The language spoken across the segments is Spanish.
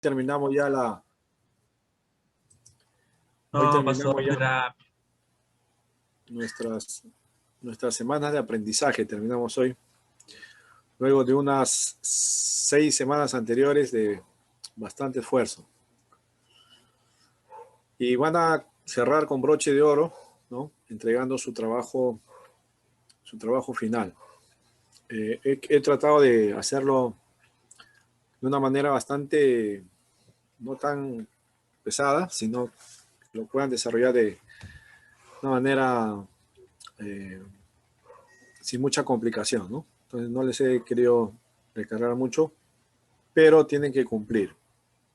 terminamos ya la... No, hoy terminamos pasó ya nuestras semanas de aprendizaje. Terminamos hoy. Luego de unas 6 semanas anteriores de bastante esfuerzo. Y van a cerrar con broche de oro, ¿no? Entregando su trabajo final. He tratado de hacerlo de una manera bastante, no tan pesada, sino que lo puedan desarrollar de una manera sin mucha complicación, ¿no? Entonces no les he querido recargar mucho, pero tienen que cumplir,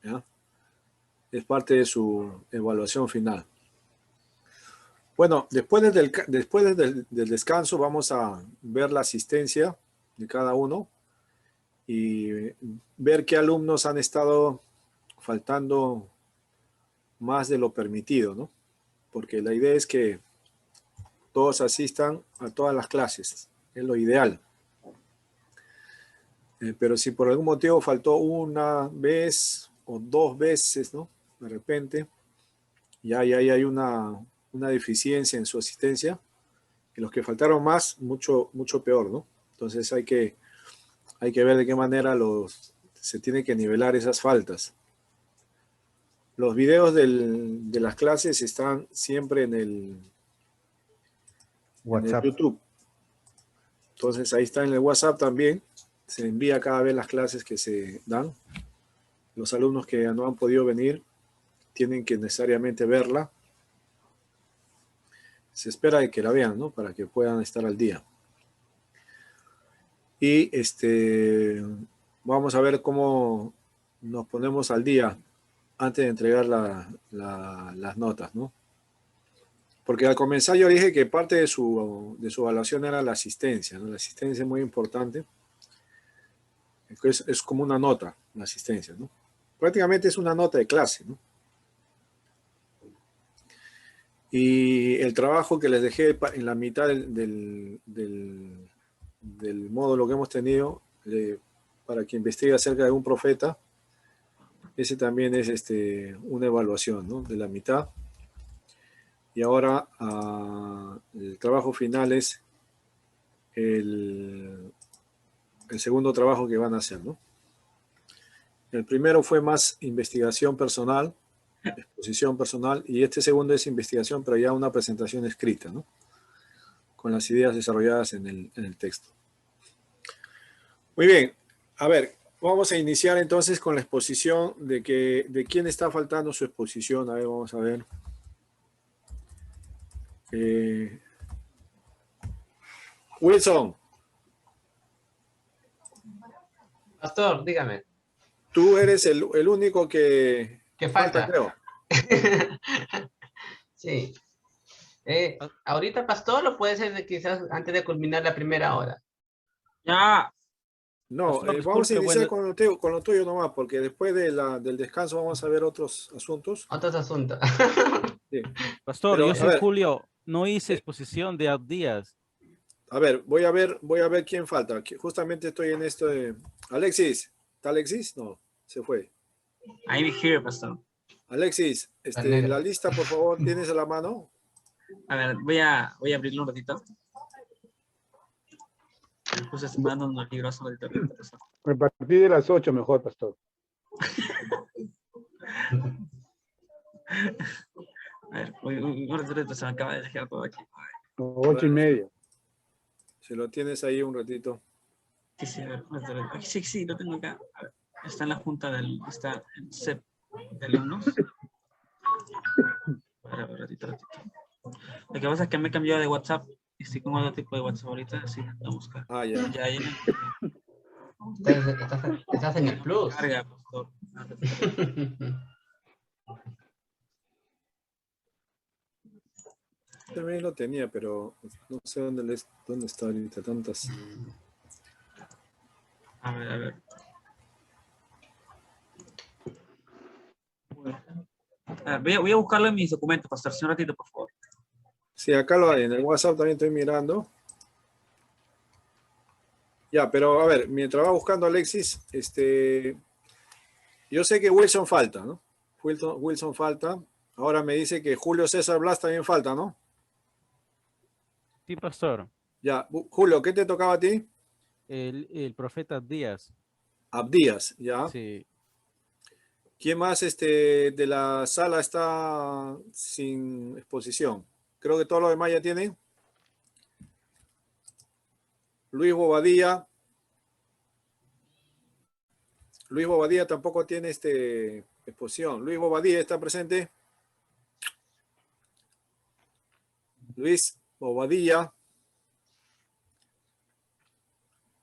¿ya? Es parte de su evaluación final. Bueno, después del descanso vamos a ver la asistencia de cada uno y ver qué alumnos han estado faltando más de lo permitido, ¿no? Porque la idea es que todos asistan a todas las clases, es lo ideal. Pero si por algún motivo faltó una vez o 2 veces, ¿no? De repente, ya hay una deficiencia en su asistencia. Y los que faltaron más, mucho peor, ¿no? Entonces hay que ver de qué manera se tiene que nivelar esas faltas. Los videos de las clases están siempre en el YouTube. Entonces ahí está en el WhatsApp también. Se envía cada vez las clases que se dan. Los alumnos que no han podido venir tienen que necesariamente verla. Se espera de que la vean, ¿no? Para que puedan estar al día. Y vamos a ver cómo nos ponemos al día antes de entregar las notas, ¿no? Porque al comenzar yo dije que parte de su evaluación era la asistencia, ¿no? La asistencia es muy importante. Es como una nota, la asistencia, ¿no? Prácticamente es una nota de clase, ¿no? Y el trabajo que les dejé en la mitad del módulo que hemos tenido, para que investigue acerca de un profeta, ese también es una evaluación, ¿no? De la mitad. Y ahora el trabajo final es el segundo trabajo que van a hacer, ¿no? El primero fue más investigación personal, exposición personal, y este segundo es investigación, pero ya una presentación escrita, ¿no? Con las ideas desarrolladas en el texto. Muy bien, a ver, vamos a iniciar entonces con la exposición de quién está faltando su exposición. A ver, vamos a ver. Wilson. Pastor, dígame. Tú eres el único que falta, creo. Sí. Ahorita, Pastor, lo puede ser quizás antes de culminar la primera hora. Ya. No, Pastor, vamos a disculpe, iniciar con lo tuyo nomás, porque después del descanso vamos a ver otros asuntos. Otros asuntos. Sí. Pastor, Pero, yo a soy ver, Julio, no hice exposición de días. a ver, voy a ver quién falta. Justamente estoy en esto de... Alexis, ¿está Alexis? No, se fue. I'm here, pastor. Alexis, la lista, por favor, ¿tienes a la mano? A ver, voy a abrirlo un ratito. Me puse sembrando unos libros ahorita. A partir de las 8 mejor, pastor. A ver, un ratito se me acaba de dejar todo aquí. 8:30. Si lo tienes ahí un ratito. Sí, sí, a ver, sí, lo tengo acá. A ver, está en la junta está el CEP de alumnos. A ver, ratito. Lo que pasa es que me he cambiado de WhatsApp. Estoy con otro tipo de WhatsApp ahorita, así que voy a buscar. Ah, ya. Ya, Estás en el plus. Carga, pastor. También lo tenía, pero no sé dónde está ahorita tantas. A ver. Voy a buscarlo en mis documentos, pastor. Un ratito, por favor. Sí, acá lo hay. En el WhatsApp también estoy mirando. Ya, pero a ver, mientras va buscando Alexis, Yo sé que Wilson falta, ¿no? Wilson falta. Ahora me dice que Julio César Blas también falta, ¿no? Sí, pastor. Ya, Julio, ¿qué te tocaba a ti? El profeta Díaz. Abdías, ya. Sí. ¿Quién más de la sala está sin exposición? Creo que todos los demás ya tienen. Luis Bobadilla. Luis Bobadilla tampoco tiene exposición. Luis Bobadilla está presente. Luis Bobadilla.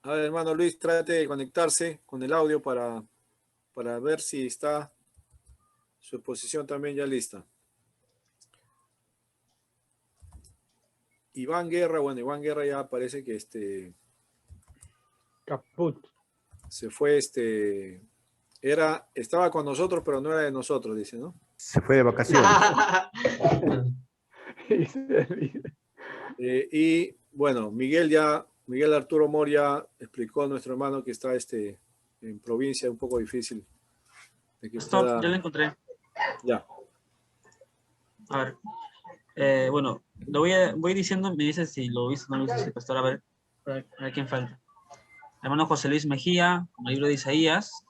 A ver, hermano Luis, trate de conectarse con el audio para ver si está su exposición también ya lista. Iván Guerra, bueno, Iván Guerra ya parece que Caput. se fue, estaba con nosotros, pero no era de nosotros, dice, ¿no? Se fue de vacaciones. Y bueno, Miguel Arturo Moria explicó a nuestro hermano que está en provincia un poco difícil. De que Pastor, pueda... ya lo encontré. Ya. A ver. Bueno, voy diciendo, me dice si lo viste o no lo viste, pastor, a ver quién falta. El hermano José Luis Mejía, con el libro de Isaías.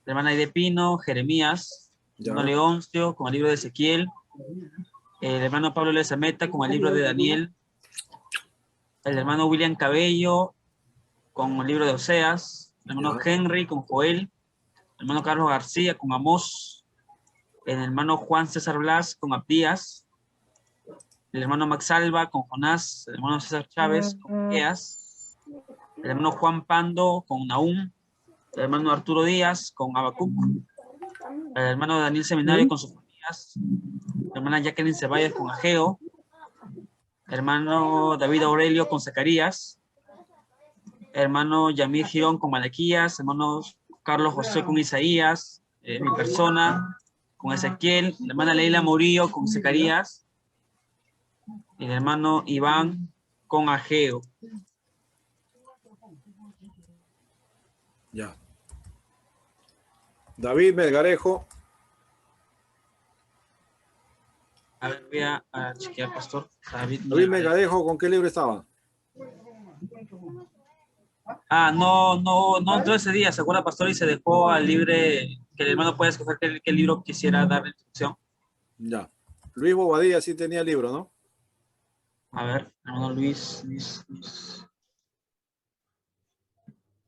La hermana Aide Pino, Jeremías. El hermano Leoncio, con el libro de Ezequiel. El hermano Pablo Lezameta, con el libro de Daniel. El hermano William Cabello, con el libro de Oseas. El hermano Henry, con Joel. El hermano Carlos García, con Amós. El hermano Juan César Blas, con Abdías. El hermano Max Alba, con Jonás. El hermano César Chávez, con Eas. El hermano Juan Pando, con Nahum. El hermano Arturo Díaz, con Habacuc. El hermano Daniel Seminario, con Sofonías. La hermana Jacqueline Ceballos, con Ageo. El hermano David Aurelio, con Zacarías. El hermano Yamir Girón, con Malaquías. El hermano Carlos José, con Isaías. Mi persona, con Ezequiel. La hermana Leila Murillo, con Zacarías. Y el hermano Iván, con Ageo. Ya. David Melgarejo. A ver, voy a chequear, pastor. David Melgarejo, ¿con qué libro estaba? No entró ese día, se acuerda, pastor, y se dejó al libre, que el hermano puede escoger qué libro quisiera dar la instrucción. Ya. Luis Bobadilla sí tenía libro, ¿no? A ver, hermano Luis.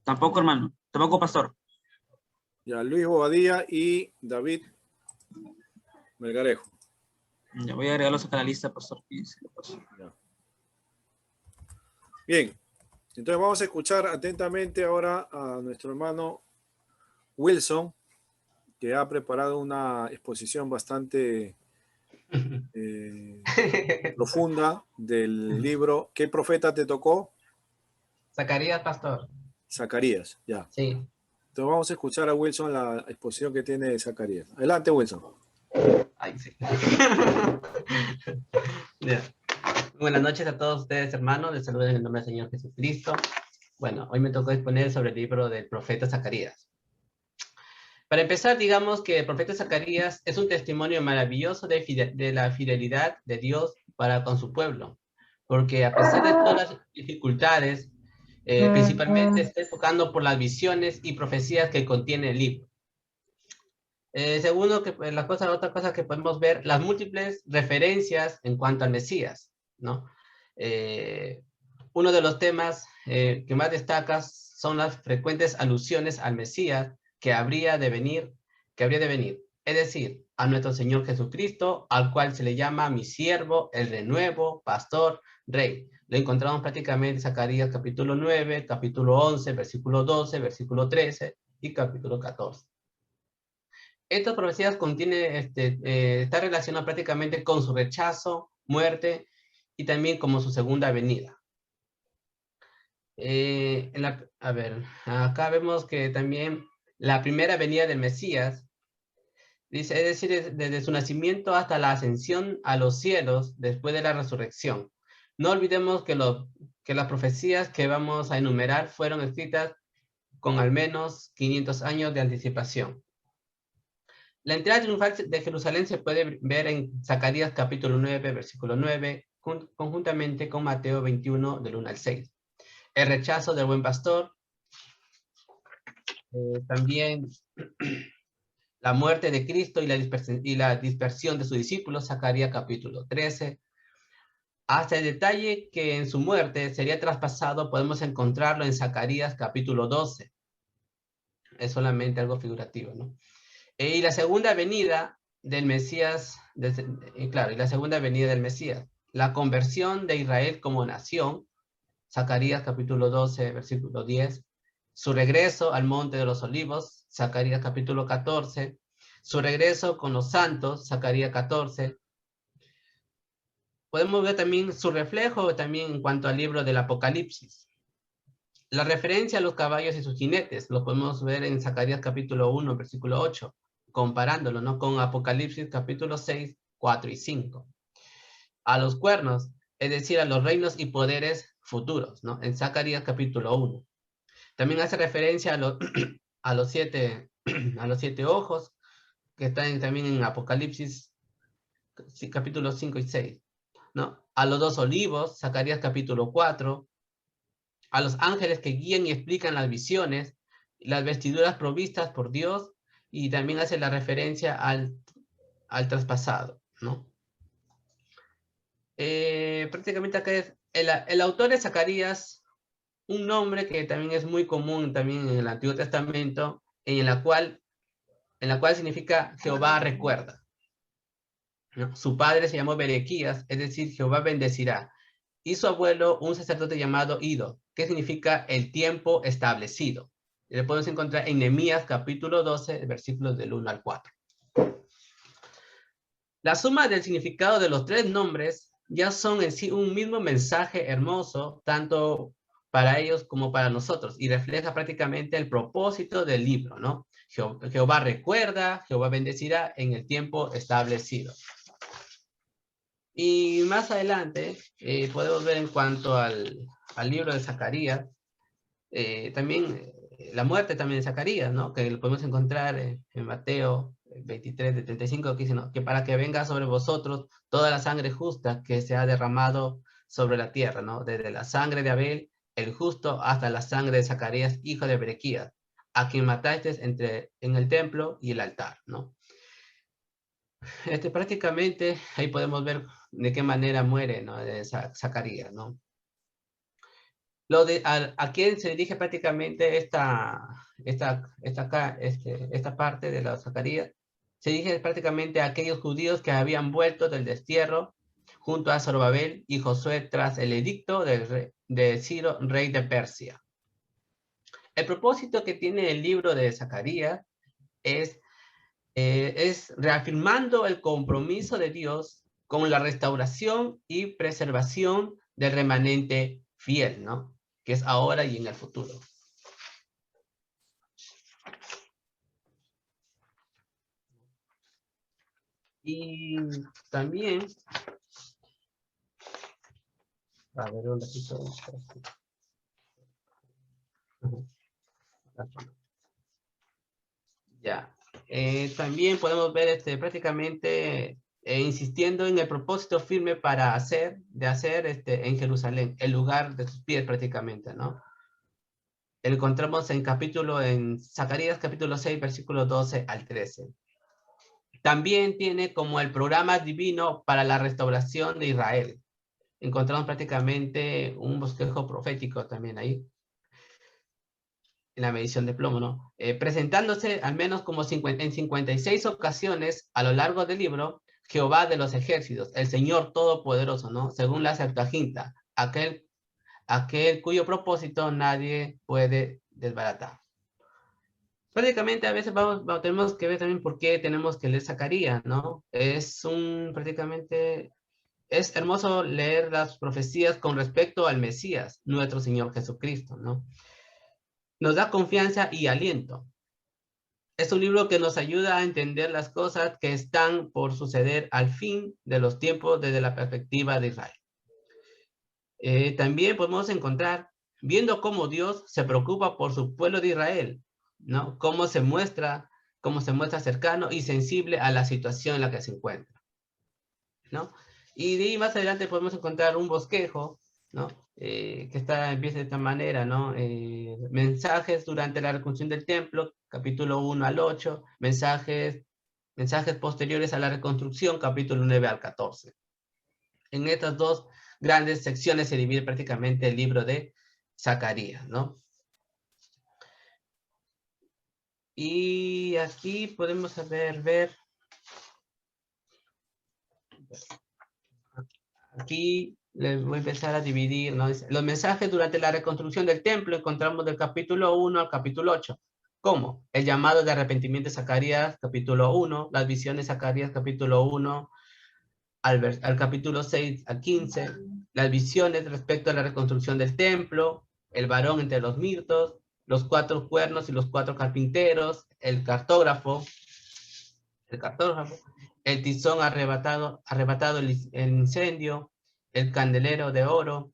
Tampoco, hermano. Tampoco, pastor. Ya, Luis Bobadilla y David Melgarejo. Ya voy a agregarlos acá a la lista, pastor. Ya. Bien. Entonces vamos a escuchar atentamente ahora a nuestro hermano Wilson, que ha preparado una exposición bastante profunda del libro. ¿Qué profeta te tocó? Zacarías, pastor. Zacarías, ya. Sí. Entonces vamos a escuchar a Wilson la exposición que tiene de Zacarías. Adelante, Wilson. Ay, sí. Yeah. Buenas noches a todos ustedes, hermanos. Les saludo en el nombre del Señor Jesucristo. Bueno, hoy me tocó exponer sobre el libro del profeta Zacarías. Para empezar, digamos que el profeta Zacarías es un testimonio maravilloso de la fidelidad de Dios para con su pueblo. Porque a pesar de todas las dificultades, principalmente está enfocando por las visiones y profecías que contiene el libro. Segundo, otra cosa que podemos ver, las múltiples referencias en cuanto al Mesías, ¿no? Uno de los temas que más destacas son las frecuentes alusiones al Mesías que habría de venir, es decir, a nuestro Señor Jesucristo, al cual se le llama mi siervo, el renuevo, pastor, rey. Lo encontramos prácticamente en Zacarías capítulo 9, capítulo 11, versículo 12, versículo 13 y capítulo 14. Estas profecías está relacionado prácticamente con su rechazo, muerte y también como su segunda venida. Acá vemos que también la primera venida del Mesías, dice, es decir, desde su nacimiento hasta la ascensión a los cielos después de la resurrección. No olvidemos que las profecías que vamos a enumerar fueron escritas con al menos 500 años de anticipación. La entrada triunfal de Jerusalén se puede ver en Zacarías capítulo 9, versículo 9, conjuntamente con Mateo 21, del 1 al 6. El rechazo del buen pastor, también la muerte de Cristo y la dispersión de sus discípulos, Zacarías capítulo 13. Hasta el detalle que en su muerte sería traspasado, podemos encontrarlo en Zacarías capítulo 12. Es solamente algo figurativo, ¿no? Y la segunda venida del Mesías, claro, y la segunda venida del Mesías, la conversión de Israel como nación, Zacarías capítulo 12, versículo 10, su regreso al Monte de los Olivos, Zacarías capítulo 14, su regreso con los santos, Zacarías 14. Podemos ver también su reflejo también en cuanto al libro del Apocalipsis. La referencia a los caballos y sus jinetes, lo podemos ver en Zacarías capítulo 1, versículo 8, comparándolo, ¿no?, con Apocalipsis capítulo 6, 4 y 5. A los cuernos, es decir, a los reinos y poderes futuros, ¿no?, en Zacarías capítulo 1. También hace referencia a los siete ojos, que están también en Apocalipsis capítulo 5 y 6, ¿no? A los 2 olivos, Zacarías capítulo 4, a los ángeles que guían y explican las visiones, las vestiduras provistas por Dios, y también hace la referencia al traspasado, ¿no? Prácticamente acá es el autor de Zacarías, un nombre que también es muy común también en el Antiguo Testamento, en la cual significa Jehová recuerda, ¿no? Su padre se llamó Berequías, es decir, Jehová bendecirá. Y su abuelo, un sacerdote llamado Ido, que significa el tiempo establecido. Y lo podemos encontrar en Nehemías capítulo 12, versículos del 1 al 4. La suma del significado de los tres nombres ya son en sí un mismo mensaje hermoso, tanto para ellos como para nosotros, y refleja prácticamente el propósito del libro, ¿no? Jehová recuerda, Jehová bendecirá en el tiempo establecido. Y más adelante podemos ver en cuanto al libro de Zacarías, también la muerte también de Zacarías, ¿no?, que lo podemos encontrar en Mateo 23, de 35, que dice, ¿no?, que para que venga sobre vosotros toda la sangre justa que se ha derramado sobre la tierra, ¿no?, desde la sangre de Abel, el justo, hasta la sangre de Zacarías, hijo de Berequías, a quien matasteis en el templo y el altar, ¿no? Prácticamente ahí podemos ver de qué manera muere, ¿no?, de Zacarías, ¿no? ¿A quién se dirige prácticamente esta parte de la Zacarías? Se dirige prácticamente a aquellos judíos que habían vuelto del destierro junto a Zorobabel y Josué tras el edicto de Ciro, rey de Persia. El propósito que tiene el libro de Zacarías es reafirmando el compromiso de Dios con la restauración y preservación del remanente fiel, ¿no?, que es ahora y en el futuro. Y también, a ver, ¿dónde quito? Ya. También podemos ver prácticamente insistiendo en el propósito firme de hacer en Jerusalén, el lugar de sus pies prácticamente, ¿no? Encontramos en Zacarías capítulo 6, versículo 12 al 13. También tiene como el programa divino para la restauración de Israel. Encontramos prácticamente un bosquejo profético también ahí, en la medición de plomo, ¿no? Presentándose al menos como en 56 ocasiones a lo largo del libro, Jehová de los ejércitos, el Señor Todopoderoso, ¿no?, según la Septuaginta, aquel cuyo propósito nadie puede desbaratar. Prácticamente a veces tenemos que ver también por qué tenemos que leer Zacarías, ¿no? Prácticamente es hermoso leer las profecías con respecto al Mesías, nuestro Señor Jesucristo, ¿no? Nos da confianza y aliento. Es un libro que nos ayuda a entender las cosas que están por suceder al fin de los tiempos desde la perspectiva de Israel. También podemos encontrar viendo cómo Dios se preocupa por su pueblo de Israel, ¿no? Cómo se muestra cercano y sensible a la situación en la que se encuentra, ¿no? Y de ahí más adelante podemos encontrar un bosquejo, ¿no? Empieza de esta manera, ¿no? Mensajes durante la reconstrucción del templo, capítulo 1 al 8, mensajes posteriores a la reconstrucción, capítulo 9 al 14. En estas dos grandes secciones se divide prácticamente el libro de Zacarías, ¿no? Y aquí podemos ver, aquí les voy a empezar a dividir, ¿no? Los mensajes durante la reconstrucción del templo encontramos del capítulo 1 al capítulo 8. ¿Cómo? El llamado de arrepentimiento de Zacarías, capítulo 1, las visiones de Zacarías, capítulo 1, al capítulo 6 al 15, las visiones respecto a la reconstrucción del templo, el varón entre los mirtos, los 4 cuernos y los 4 carpinteros, el cartógrafo, el tizón arrebatado el incendio, el candelero de oro.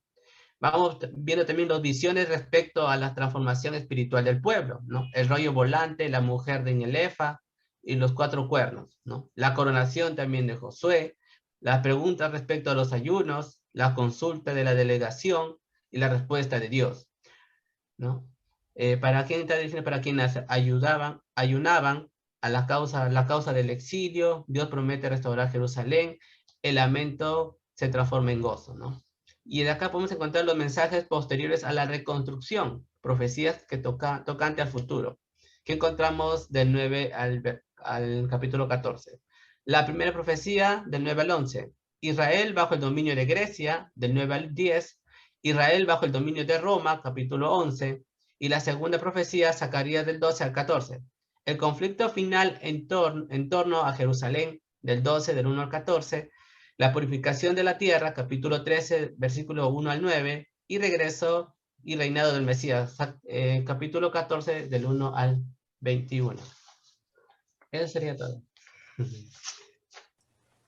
Vamos viendo también las visiones respecto a la transformación espiritual del pueblo, ¿no? El rollo volante, la mujer de Inelefa y los 4 cuernos, ¿no? La coronación también de Josué, las preguntas respecto a los ayunos, la consulta de la delegación y la respuesta de Dios, ¿no? Para quienes ayunaban a la causa del exilio, Dios promete restaurar Jerusalén, el lamento se transforma en gozo, ¿no? Y de acá podemos encontrar los mensajes posteriores a la reconstrucción, profecías que tocante al futuro, que encontramos del 9 al capítulo 14. La primera profecía del 9 al 11, Israel bajo el dominio de Grecia, del 9 al 10, Israel bajo el dominio de Roma, capítulo 11, y la segunda profecía, Zacarías del 12 al 14. El conflicto final en torno a Jerusalén, del 12, del 1 al 14, la purificación de la tierra, capítulo 13, versículo 1 al 9, y regreso y reinado del Mesías, capítulo 14, del 1 al 21. Eso sería todo.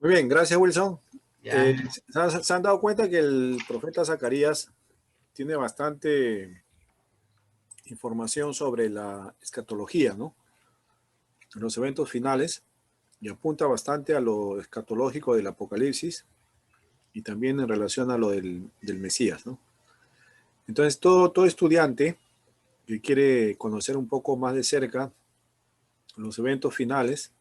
Muy bien, gracias, Wilson. Ya. ¿Se han dado cuenta que el profeta Zacarías tiene bastante información sobre la escatología, ¿no? Los eventos finales, y apunta bastante a lo escatológico del Apocalipsis y también en relación a lo del Mesías, ¿no? Entonces, todo estudiante que quiere conocer un poco más de cerca los eventos finales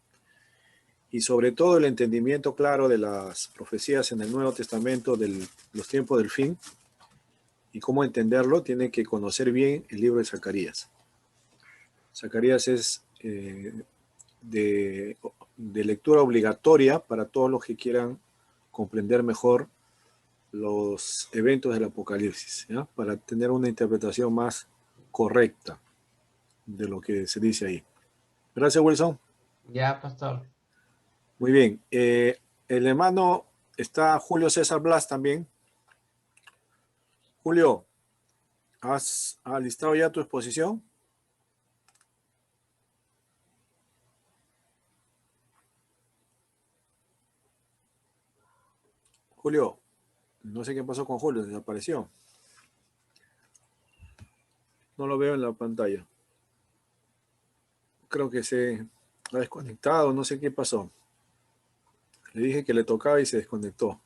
y sobre todo el entendimiento claro de las profecías en el Nuevo Testamento de los tiempos del fin y cómo entenderlo, tiene que conocer bien el libro de Zacarías. Zacarías es de lectura obligatoria para todos los que quieran comprender mejor los eventos del Apocalipsis, ¿ya? Para tener una interpretación más correcta de lo que se dice ahí. Gracias, Wilson. Ya, pastor. Muy bien. El hermano está Julio César Blas también. Julio, ¿has alistado ya tu exposición? Julio, no sé qué pasó con Julio, desapareció. No lo veo en la pantalla. Creo que se ha desconectado, no sé qué pasó. Le dije que le tocaba y se desconectó.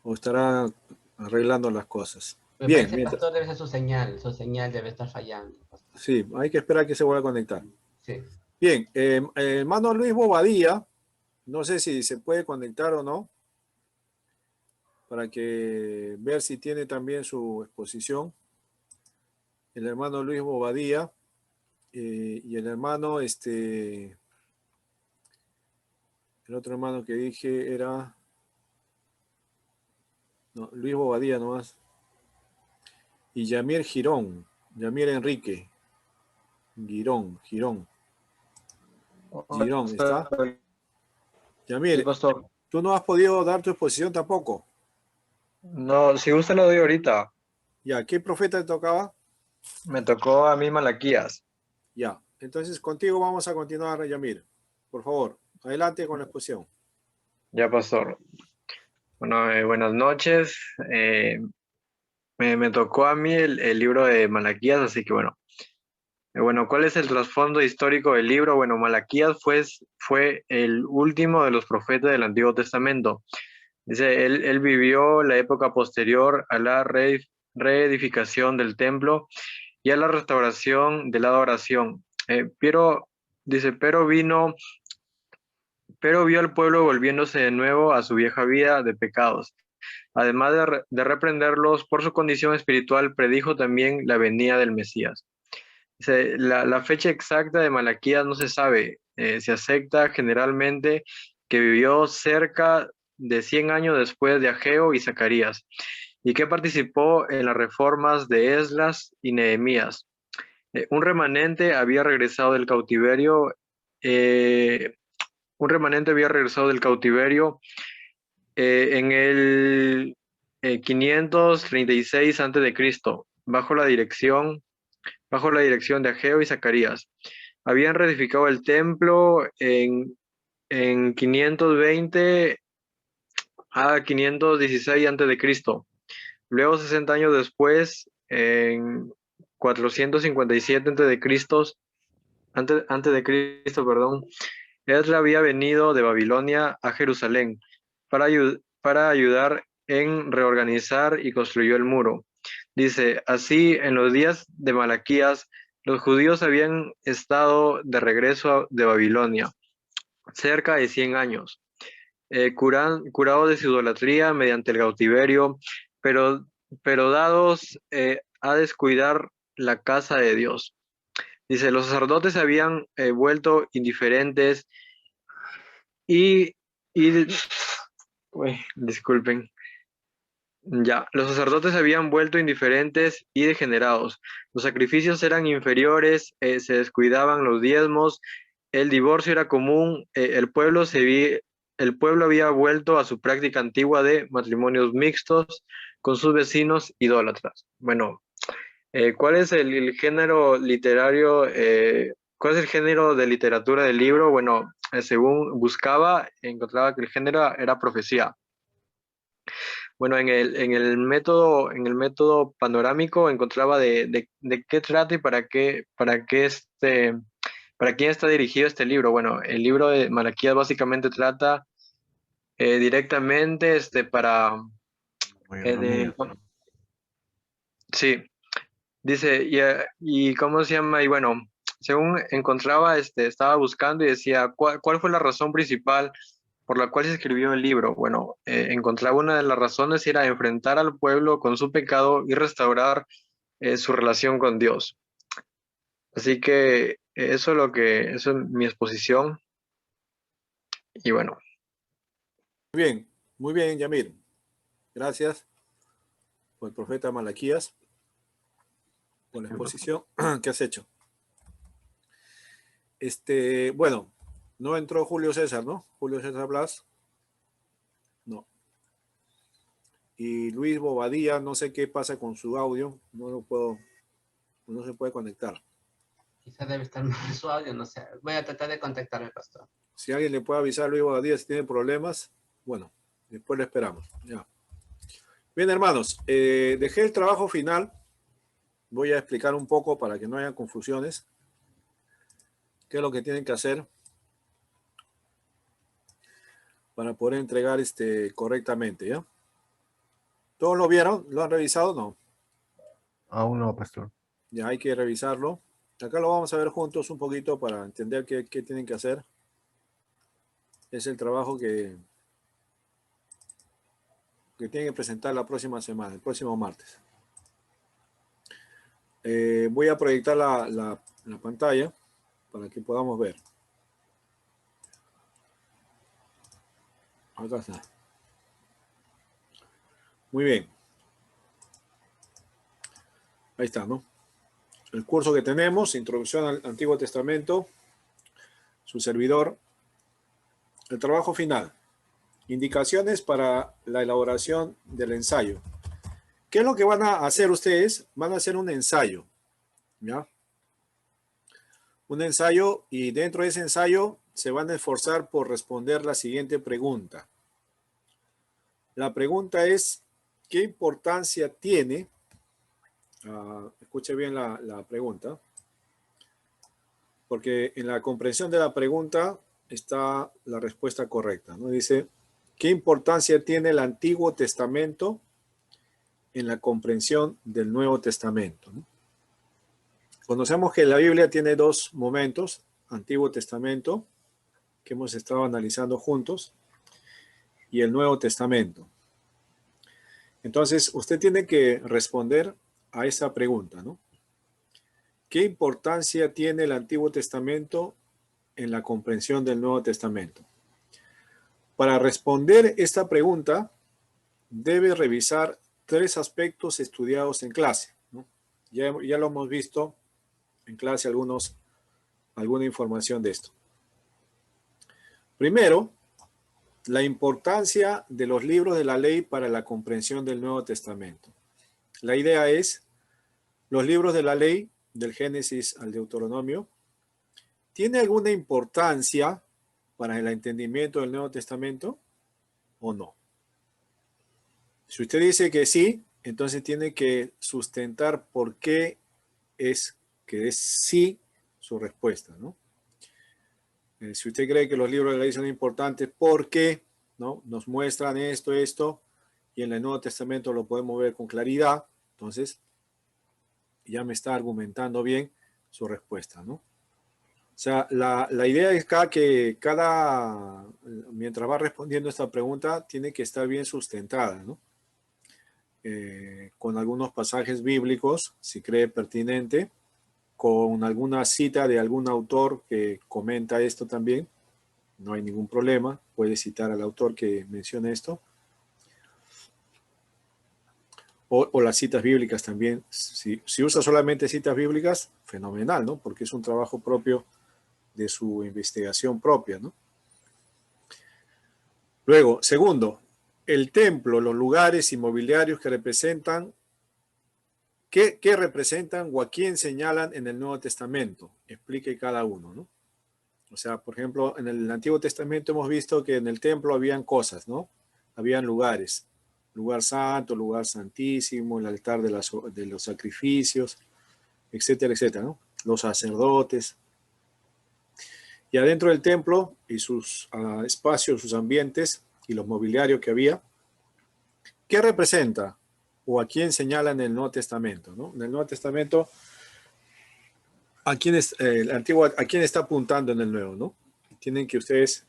O estará arreglando las cosas. Me Bien, parece, pastor, debe ser su señal debe estar fallando. Pastor. sí, hay que esperar que se vuelva a conectar. Sí. Bien, hermano Luis Bobadilla, no sé si se puede conectar o no, para que ver si tiene también su exposición. El hermano Luis Bobadilla y el hermano, el otro hermano que dije era, no, Luis Bobadilla nomás, y Yamir Girón, Yamir Enrique, Girón, ¿está? Yamir, Sí, pastor. ¿tú no has podido dar tu exposición tampoco? No, si gusta lo doy ahorita. Ya, ¿qué profeta te tocaba? Me tocó a mí Malaquías. Ya, entonces contigo vamos a continuar, Yamir. Por favor, adelante con la exposición. Ya, pastor. Bueno, buenas noches. Me tocó a mí el libro de Malaquías, así que bueno. Bueno, ¿cuál es el trasfondo histórico del libro? Bueno, Malaquías fue el último de los profetas del Antiguo Testamento. Dice, él vivió la época posterior a la reedificación del templo y a la restauración de la adoración. Dice, pero vio al pueblo volviéndose de nuevo a su vieja vida de pecados. Además de reprenderlos por su condición espiritual, predijo también la venida del Mesías. La fecha exacta de Malaquías no se sabe. Se acepta generalmente que vivió cerca de 100 años después de Ageo y Zacarías, y que participó en las reformas de Esdras y Nehemías. Un remanente había regresado del cautiverio. Un remanente había regresado del cautiverio en el 536 a.C., bajo la dirección de Ageo y Zacarías. Habían reedificado el templo en 520 a 516 a.C. Luego, 60 años después, en 457 antes de Cristo, perdón, Ezra había venido de Babilonia a Jerusalén para ayudar en reorganizar y construyó el muro. Dice, así en los días de Malaquías, los judíos habían estado de regreso de Babilonia, cerca de 100 años, curados de su idolatría mediante el cautiverio, pero dados a descuidar la casa de Dios. Dice, los sacerdotes habían vuelto indiferentes y disculpen. Ya, los sacerdotes habían vuelto indiferentes y degenerados. Los sacrificios eran inferiores, se descuidaban los diezmos, el divorcio era común, el pueblo había vuelto a su práctica antigua de matrimonios mixtos con sus vecinos idólatras. Bueno, ¿cuál es el género literario? ¿Cuál es el género de literatura del libro? Bueno, según buscaba, encontraba que el género era profecía. Bueno, en el método panorámico encontraba de qué trata y para quién está dirigido este libro. Bueno, el libro de Malaquías básicamente trata directamente sí, dice, y ¿cómo se llama? Y bueno, según encontraba, estaba buscando y decía, ¿cuál fue la razón principal por la cual se escribió el libro? Bueno, encontraba una de las razones era enfrentar al pueblo con su pecado y restaurar su relación con Dios. Así que eso es mi exposición. Y bueno. Muy bien, Yamir. Gracias por el profeta Malaquías, por la exposición que has hecho. Bueno, no entró Julio César, ¿no? Julio César Blas. No. Y Luis Bobadilla, no sé qué pasa con su audio, no se puede conectar. Quizás debe estar mal su audio, no sé. Voy a tratar de contactarme, pastor. Si alguien le puede avisar a Luis Bobadilla si tiene problemas, bueno, después le esperamos. Ya. Bien, hermanos, dejé el trabajo final. Voy a explicar un poco para que no haya confusiones. ¿Qué es lo que tienen que hacer para poder entregar correctamente? ¿Ya? ¿Todos lo vieron? ¿Lo han revisado? No. Aún no, pastor. Ya hay que revisarlo. Acá lo vamos a ver juntos un poquito para entender qué tienen que hacer. Es el trabajo que tienen que presentar la próxima semana, el próximo martes. Voy a proyectar la pantalla para que podamos ver. Acá está. Muy bien. Ahí está, ¿no? El curso que tenemos, Introducción al Antiguo Testamento, su servidor. El trabajo final. Indicaciones para la elaboración del ensayo. ¿Qué es lo que van a hacer ustedes? Van a hacer un ensayo, ¿ya? Un ensayo, y dentro de ese ensayo se van a esforzar por responder la siguiente pregunta. La pregunta es, ¿qué importancia tiene Escuche bien la pregunta, porque en la comprensión de la pregunta está la respuesta correcta, ¿no? Dice, ¿qué importancia tiene el Antiguo Testamento en la comprensión del Nuevo Testamento, ¿no? Conocemos que la Biblia tiene dos momentos, Antiguo Testamento, que hemos estado analizando juntos, y el Nuevo Testamento. Entonces, usted tiene que responder a esa pregunta, ¿no? ¿Qué importancia tiene el Antiguo Testamento en la comprensión del Nuevo Testamento? Para responder esta pregunta, debe revisar tres aspectos estudiados en clase, ¿no? Ya lo hemos visto en clase alguna información de esto. Primero, la importancia de los libros de la ley para la comprensión del Nuevo Testamento. La idea es, los libros de la ley, del Génesis al Deuteronomio, ¿tiene alguna importancia para el entendimiento del Nuevo Testamento o no? Si usted dice que sí, entonces tiene que sustentar por qué es sí su respuesta, ¿no? Si usted cree que los libros de la ley son importantes, ¿por qué? ¿No? Nos muestran esto, y en el Nuevo Testamento lo podemos ver con claridad, entonces ya me está argumentando bien su respuesta, ¿no? O sea, la idea es que mientras va respondiendo esta pregunta, tiene que estar bien sustentada, ¿no? Con algunos pasajes bíblicos, si cree pertinente, con alguna cita de algún autor que comenta esto también, no hay ningún problema, puede citar al autor que menciona esto, o las citas bíblicas también. Si usa solamente citas bíblicas, fenomenal, ¿no? Porque es un trabajo propio de su investigación propia, ¿no? Luego, segundo, el templo, los lugares inmobiliarios que representan, ¿qué representan o a quién señalan en el Nuevo Testamento? Explique cada uno, ¿no? O sea, por ejemplo, en el Antiguo Testamento hemos visto que en el templo habían cosas, ¿no? Habían lugares, lugar santo, lugar santísimo, el altar de los sacrificios, etcétera, etcétera, ¿no? Los sacerdotes. Y adentro del templo y sus espacios, sus ambientes y los mobiliarios que había, ¿qué representa o a quién señala en el Nuevo Testamento, ¿no? En el Nuevo Testamento, ¿a quién está apuntando en el Nuevo, ¿no? Tienen que ustedes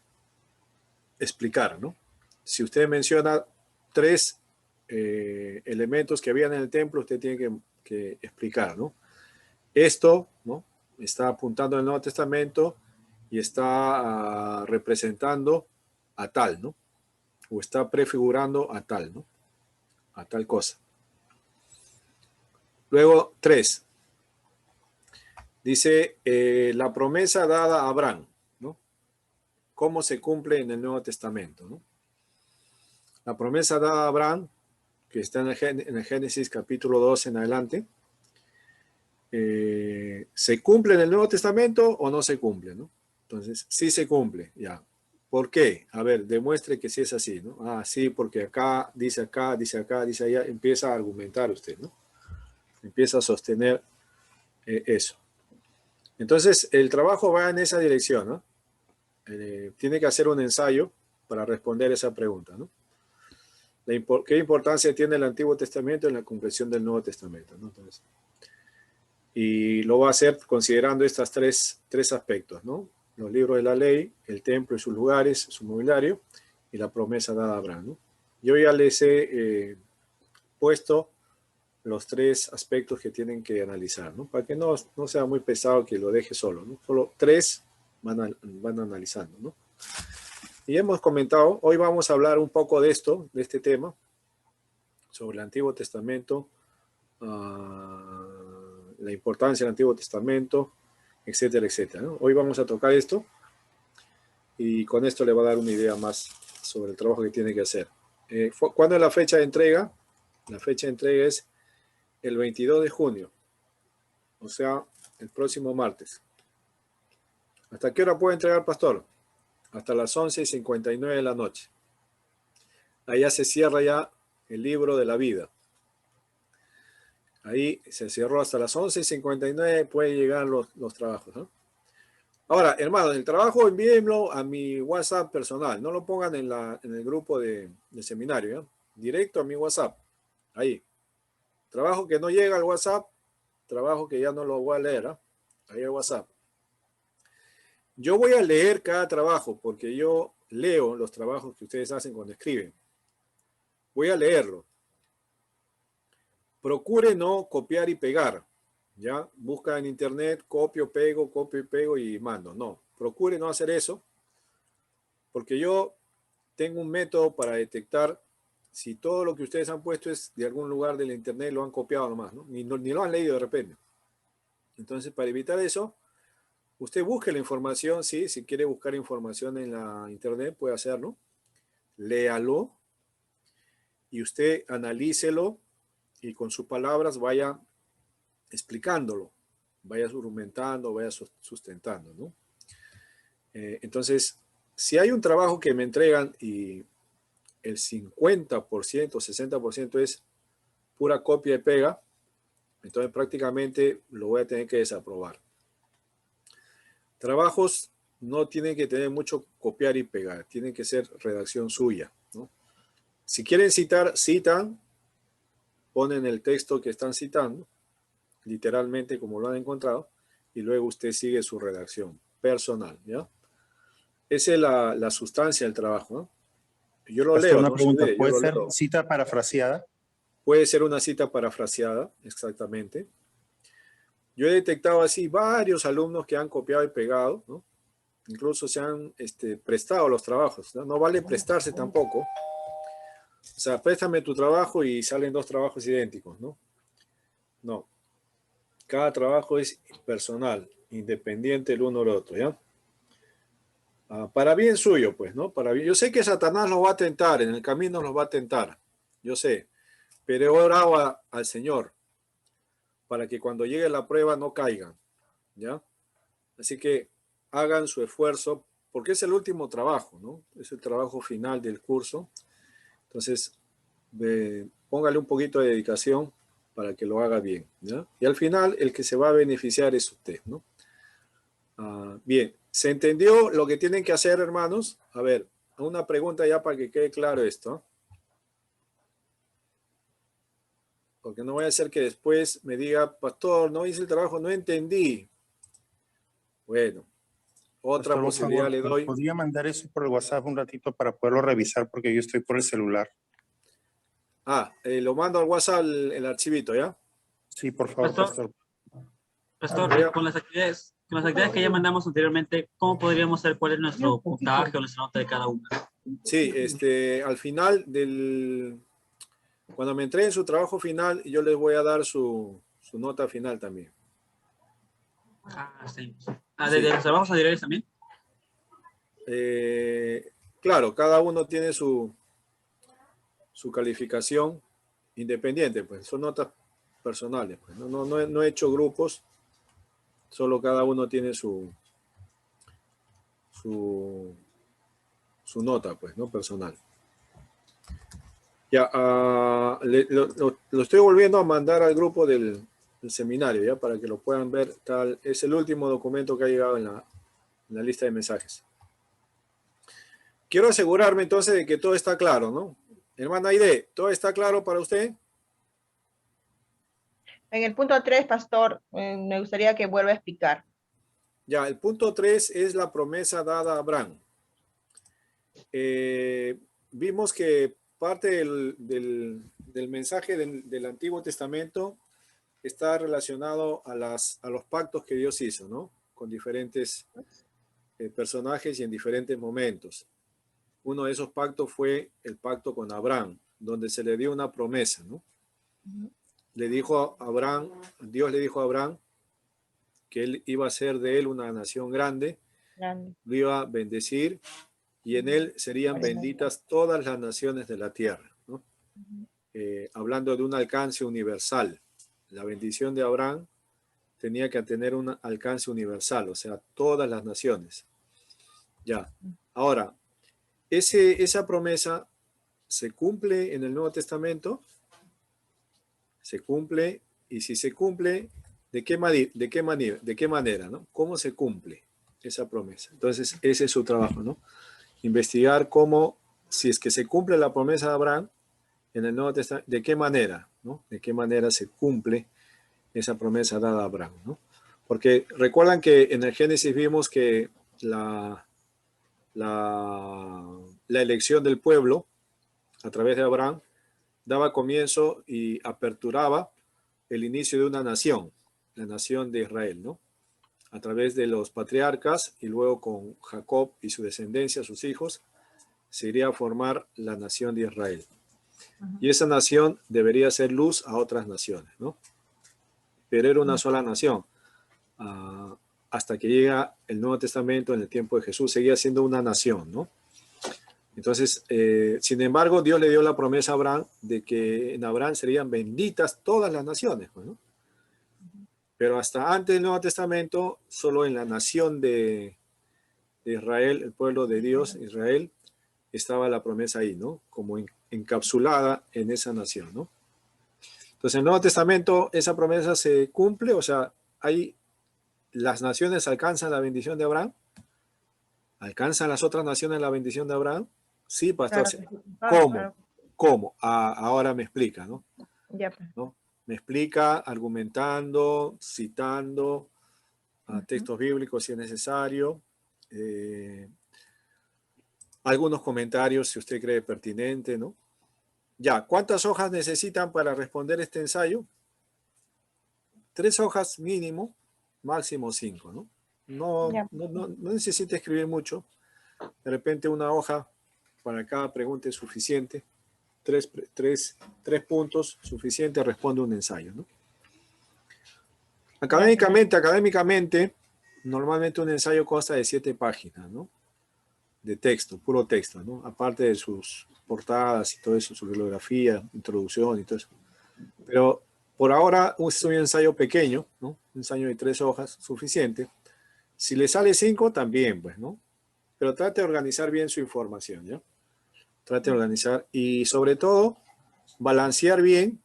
explicar, ¿no? Si usted menciona tres elementos que habían en el templo, usted tiene que explicar, ¿no? Esto, ¿no? Está apuntando al Nuevo Testamento y está representando a tal, ¿no? O está prefigurando a tal, ¿no? A tal cosa. Luego, 3. Dice, la promesa dada a Abraham, ¿no? ¿Cómo se cumple en el Nuevo Testamento, ¿no? La promesa dada a Abraham, que está en el Génesis capítulo 2 en adelante, ¿se cumple en el Nuevo Testamento o no se cumple, ¿no? Entonces, sí se cumple, ya. ¿Por qué? A ver, demuestre que sí es así, ¿no? Ah, sí, porque acá, dice allá, empieza a argumentar usted, ¿no? Empieza a sostener eso. Entonces, el trabajo va en esa dirección, ¿no? Tiene que hacer un ensayo para responder esa pregunta, ¿no? ¿Qué importancia tiene el Antiguo Testamento en la comprensión del Nuevo Testamento, ¿no? Entonces, y lo va a hacer considerando estos tres aspectos, ¿no? Los libros de la ley, el templo y sus lugares, su mobiliario, y la promesa dada a Abraham, ¿no? Yo ya les he puesto los tres aspectos que tienen que analizar, ¿no? Para que no sea muy pesado que lo deje solo, ¿no? Solo tres van analizando, ¿no? Y hemos comentado, hoy vamos a hablar un poco de esto, de este tema, sobre el Antiguo Testamento, la importancia del Antiguo Testamento, etcétera, etcétera, ¿no? Hoy vamos a tocar esto y con esto le va a dar una idea más sobre el trabajo que tiene que hacer. ¿Cuándo es la fecha de entrega? La fecha de entrega es el 22 de junio, o sea, el próximo martes. ¿Hasta qué hora puede entregar, pastor? Hasta las 11:59 de la noche. Allá se cierra ya el libro de la vida. Ahí se cerró hasta las 11:59, pueden llegar los trabajos, ¿no? Ahora, hermanos, el trabajo envíenlo a mi WhatsApp personal. No lo pongan en el grupo de seminario, ¿ya? Directo a mi WhatsApp. Ahí. Trabajo que no llega al WhatsApp, trabajo que ya no lo voy a leer, ¿eh? Ahí el WhatsApp. Yo voy a leer cada trabajo porque yo leo los trabajos que ustedes hacen cuando escriben. Voy a leerlo. Procure no copiar y pegar. ¿Ya? Busca en internet, copio y pego y mando. No, procure no hacer eso, porque yo tengo un método para detectar si todo lo que ustedes han puesto es de algún lugar del internet, lo han copiado nomás, ¿no? Ni lo han leído de repente. Entonces, para evitar eso, usted busque la información, sí, si quiere buscar información en la internet, puede hacerlo. Léalo y usted analícelo y con sus palabras vaya explicándolo, vaya argumentando, vaya sustentando, ¿no? Entonces, si hay un trabajo que me entregan y el 50%, 60% es pura copia y pega, entonces prácticamente lo voy a tener que desaprobar. Trabajos no tienen que tener mucho copiar y pegar, tienen que ser redacción suya, ¿no? Si quieren citar, citan, ponen el texto que están citando, literalmente como lo han encontrado, y luego usted sigue su redacción personal, ¿ya? Esa es la sustancia del trabajo, ¿no? Yo lo Pastor, leo, una no pregunta, sé, yo ¿puede lo ser leo. cita parafraseada? Puede ser una cita parafraseada, exactamente. Yo he detectado así varios alumnos que han copiado y pegado, ¿no? Incluso se han prestado los trabajos, ¿no? No vale prestarse tampoco. O sea, préstame tu trabajo y salen dos trabajos idénticos, ¿no? No. Cada trabajo es personal, independiente el uno del otro, ¿ya? Para bien suyo, pues, ¿no? Para bien. Yo sé que Satanás los va a tentar, en el camino los va a tentar, yo sé, pero he orado al Señor para que cuando llegue la prueba no caigan, ¿ya? Así que hagan su esfuerzo, porque es el último trabajo, ¿no? Es el trabajo final del curso. Entonces, póngale un poquito de dedicación para que lo haga bien, ¿ya? Y al final, el que se va a beneficiar es usted, ¿no? Bien, ¿se entendió lo que tienen que hacer, hermanos? A ver, una pregunta ya para que quede claro esto. Porque no voy a hacer que después me diga, pastor, no hice el trabajo, no entendí. Bueno, otra Pastor, por posibilidad favor, le doy. ¿podría mandar eso por el WhatsApp un ratito para poderlo revisar? Porque yo estoy por el celular. Lo mando al WhatsApp el archivito, ¿ya? Sí, por favor, Pastor, pastor. Pastor, con las actividades que ya mandamos anteriormente, ¿cómo podríamos saber cuál es nuestro puntaje o nuestra nota de cada una? Sí, al final cuando me entreguen su trabajo final, yo les voy a dar su nota final también. Sí. Sí. ¿De los trabajos anteriores también? Claro, cada uno tiene su calificación independiente, pues son notas personales. Pues. No he hecho grupos, solo cada uno tiene su nota, pues, ¿no? Personal. Ya, lo estoy volviendo a mandar al grupo del seminario, ya, para que lo puedan ver. Es el último documento que ha llegado en la lista de mensajes. Quiero asegurarme entonces de que todo está claro, ¿no? Hermana Aide, ¿todo está claro para usted? En el punto 3, pastor, me gustaría que vuelva a explicar. Ya, el punto 3 es la promesa dada a Abraham. Vimos que parte del mensaje del Antiguo Testamento está relacionado a los pactos que Dios hizo, ¿no? Con diferentes personajes y en diferentes momentos. Uno de esos pactos fue el pacto con Abraham, donde se le dio una promesa, ¿no? Dios le dijo a Abraham que él iba a hacer de él una nación grande, lo iba a bendecir y en él serían benditas todas las naciones de la tierra, ¿no? Hablando de un alcance universal. La bendición de Abraham tenía que tener un alcance universal, o sea, todas las naciones. Ya. Ahora, esa promesa se cumple en el Nuevo Testamento, se cumple Y si se cumple, ¿de qué manera, ¿no? ¿Cómo se cumple esa promesa? Entonces, ese es su trabajo, ¿no? Investigar cómo, si es que se cumple la promesa de Abraham en el Nuevo Testamento, ¿de qué manera, ¿no? ¿De qué manera se cumple esa promesa dada a Abraham, ¿no? Porque recuerdan que en el Génesis vimos que la elección del pueblo a través de Abraham daba comienzo y aperturaba el inicio de una nación, la nación de Israel, ¿no? A través de los patriarcas y luego con Jacob y su descendencia, sus hijos, se iría a formar la nación de Israel. Y esa nación debería ser luz a otras naciones, ¿no? Pero era una sola nación. Hasta que llega el Nuevo Testamento, en el tiempo de Jesús, seguía siendo una nación, ¿no? Entonces, sin embargo, Dios le dio la promesa a Abraham de que en Abraham serían benditas todas las naciones, ¿no? Pero hasta antes del Nuevo Testamento, solo en la nación de Israel, el pueblo de Dios, Israel, estaba la promesa ahí, ¿no? Como encapsulada en esa nación, ¿no? Entonces, en el Nuevo Testamento, esa promesa se cumple, o sea, ahí las naciones alcanzan la bendición de Abraham. ¿Alcanzan las otras naciones la bendición de Abraham? Sí, pastor. Claro, ¿Cómo? claro. ¿Cómo? Ahora me explica, ¿no? Ya, pues. ¿No? Me explica argumentando, citando textos bíblicos si es necesario, algunos comentarios si usted cree pertinente, ¿no? Ya, ¿cuántas hojas necesitan para responder este ensayo? 3 hojas mínimo, máximo 5, ¿no? Ya. No necesita escribir mucho. De repente una hoja para cada pregunta es suficiente. 3 puntos, suficiente, responde un ensayo, ¿no? Académicamente, normalmente un ensayo consta de 7 páginas, ¿no? De texto, puro texto, ¿no? Aparte de sus portadas y todo eso, su bibliografía, introducción y todo eso. Pero por ahora es un ensayo pequeño, ¿no? Un ensayo de 3 hojas, suficiente. Si le sale 5, también, pues, ¿no? Pero trate de organizar bien su información, ¿ya? Trate de organizar y sobre todo balancear bien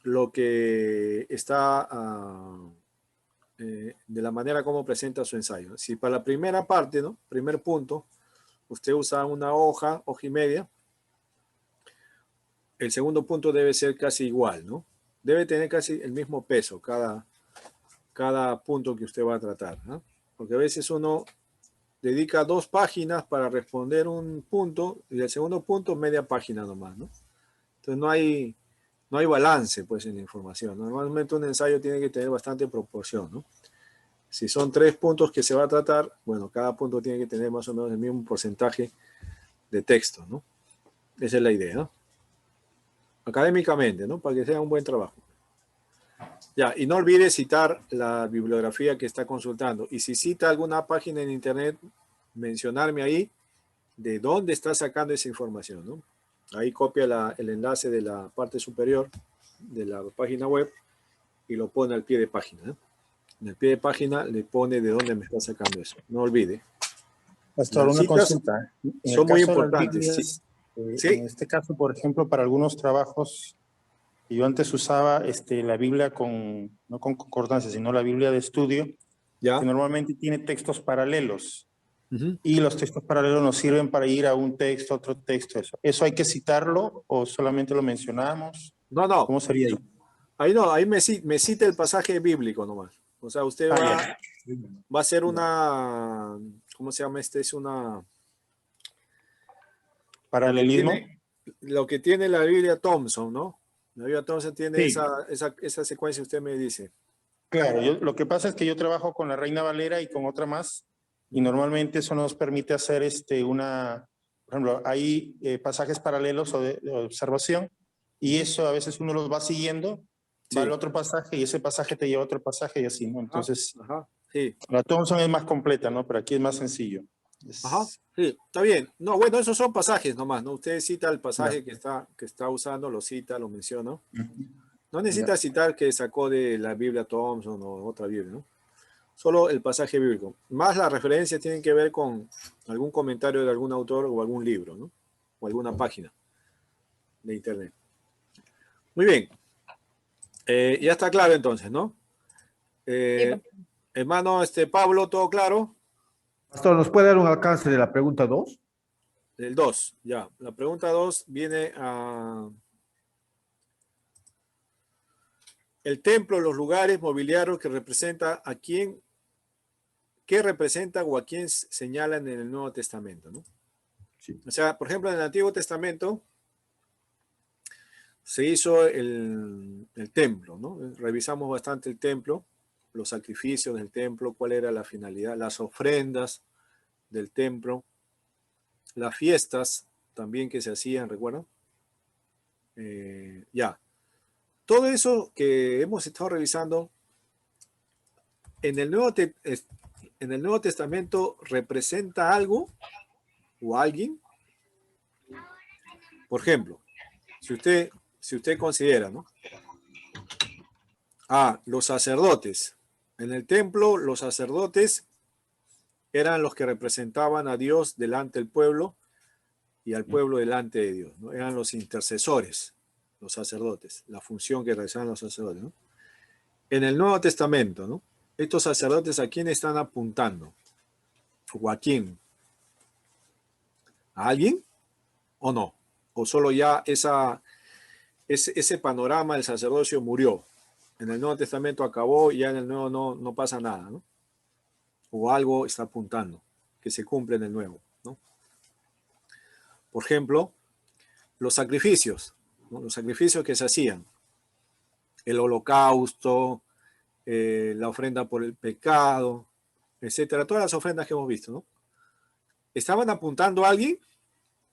lo que está de la manera como presenta su ensayo. Si para la primera parte, ¿no? Primer punto, usted usa una hoja y media, el segundo punto debe ser casi igual, ¿no? Debe tener casi el mismo peso cada punto que usted va a tratar, ¿no? Porque a veces uno dedica 2 páginas para responder un punto y el segundo punto media página nomás, ¿no? Entonces no hay balance, pues, en la información. Normalmente un ensayo tiene que tener bastante proporción, ¿no? Si son 3 puntos que se va a tratar, bueno, cada punto tiene que tener más o menos el mismo porcentaje de texto, ¿no? Esa es la idea, ¿no? Académicamente, ¿no? Para que sea un buen trabajo. Ya, y no olvide citar la bibliografía que está consultando. Y si cita alguna página en internet, mencionarme ahí de dónde está sacando esa información, ¿no? Ahí copia el enlace de la parte superior de la página web y lo pone al pie de página, ¿no? En el pie de página le pone de dónde me está sacando eso. No olvide. Pastor, Las una citas consulta. En el son muy caso de las importantes. Biblias, Sí. en este caso, por ejemplo, para algunos trabajos, yo antes usaba la Biblia no con concordancia, sino la Biblia de estudio, ¿Ya? que normalmente tiene textos paralelos. Uh-huh. Y los textos paralelos nos sirven para ir a un texto, a otro texto. ¿Eso hay que citarlo o solamente lo mencionamos? No. ¿Cómo sería ahí? Ahí no, ahí me cita el pasaje bíblico nomás. O sea, usted va a hacer una, ¿cómo se llama? Es una... ¿Paralelismo? Lo que tiene la Biblia Thompson, ¿no? La Biblia Thompson tiene Sí. esa secuencia, usted me dice. Claro, lo que pasa es que yo trabajo con la Reina Valera y con otra más, y normalmente eso nos permite hacer por ejemplo, hay pasajes paralelos o de observación, y eso a veces uno los va siguiendo, va al otro pasaje y ese pasaje te lleva a otro pasaje y así, ¿no? Entonces, sí. La Thompson es más completa, ¿no? Pero aquí es más sencillo. Sí, está bien. No, bueno, esos son pasajes nomás, ¿no? Usted cita el pasaje que está usando, lo cita, lo menciona. No necesita citar que sacó de la Biblia Thompson o otra Biblia, ¿no? Solo el pasaje bíblico. Más las referencias tienen que ver con algún comentario de algún autor o algún libro, ¿no? O alguna página de internet. Muy bien. Ya está claro entonces, ¿no? Hermano, Pablo, ¿todo claro? Pastor, ¿nos puede dar un alcance de la pregunta 2? El 2, ya. La pregunta 2 viene a... El templo, los lugares mobiliarios que representa a quién, qué representa o a quién señalan en el Nuevo Testamento, ¿no? Sí. O sea, por ejemplo, en el Antiguo Testamento se hizo el templo, ¿no? Revisamos bastante el templo, los sacrificios del templo, cuál era la finalidad, las ofrendas del templo, las fiestas también que se hacían, ¿recuerdan? Ya. Todo eso que hemos estado revisando en el Nuevo Testamento representa algo o alguien. Por ejemplo, si usted considera, ¿no? Los sacerdotes. En el templo, los sacerdotes eran los que representaban a Dios delante del pueblo y al pueblo delante de Dios, ¿no? Eran los intercesores, los sacerdotes, la función que realizaban los sacerdotes, ¿no? En el Nuevo Testamento, ¿no? Estos sacerdotes, ¿a quién están apuntando? ¿O a quién? ¿A alguien o no? ¿O solo ya ese panorama del sacerdocio murió? En el Nuevo Testamento acabó y ya en el Nuevo no pasa nada, ¿no? O algo está apuntando que se cumple en el Nuevo, ¿no? Por ejemplo, los sacrificios, ¿no? Los sacrificios que se hacían, el holocausto, la ofrenda por el pecado, etcétera, todas las ofrendas que hemos visto, ¿no? ¿Estaban apuntando a alguien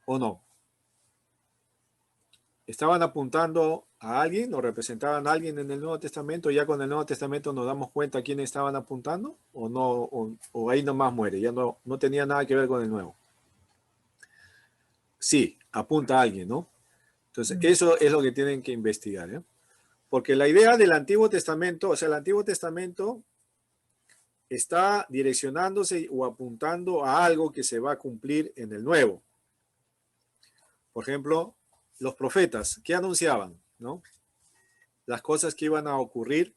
o no? ¿Estaban apuntando a alguien o representaban a alguien en el Nuevo Testamento? ¿Ya con el Nuevo Testamento nos damos cuenta a quién estaban apuntando? ¿O no? ¿O ahí nomás muere? Ya no tenía nada que ver con el Nuevo. Sí, apunta a alguien, ¿no? Entonces, eso es lo que tienen que investigar, ¿eh? Porque la idea del Antiguo Testamento, o sea, el Antiguo Testamento está direccionándose o apuntando a algo que se va a cumplir en el Nuevo. Por ejemplo, los profetas, ¿qué anunciaban? ¿No? Las cosas que iban a ocurrir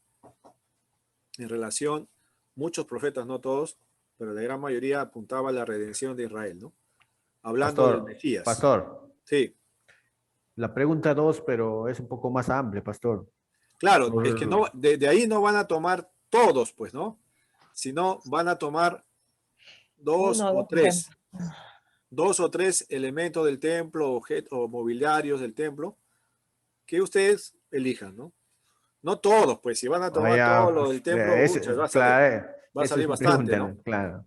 en relación, muchos profetas, no todos, pero la gran mayoría apuntaba a la redención de Israel, ¿no? Hablando del Mesías. Pastor. Sí. La pregunta 2, pero es un poco más amplia, pastor. Claro, es que no, de ahí no van a tomar todos, pues, ¿no? Sino van a tomar dos o tres elementos del templo, objetos o mobiliarios del templo, que ustedes elijan, ¿no? No todos, pues, si van a tomar todo lo del templo, va a salir bastante, pregunta, ¿no? Claro.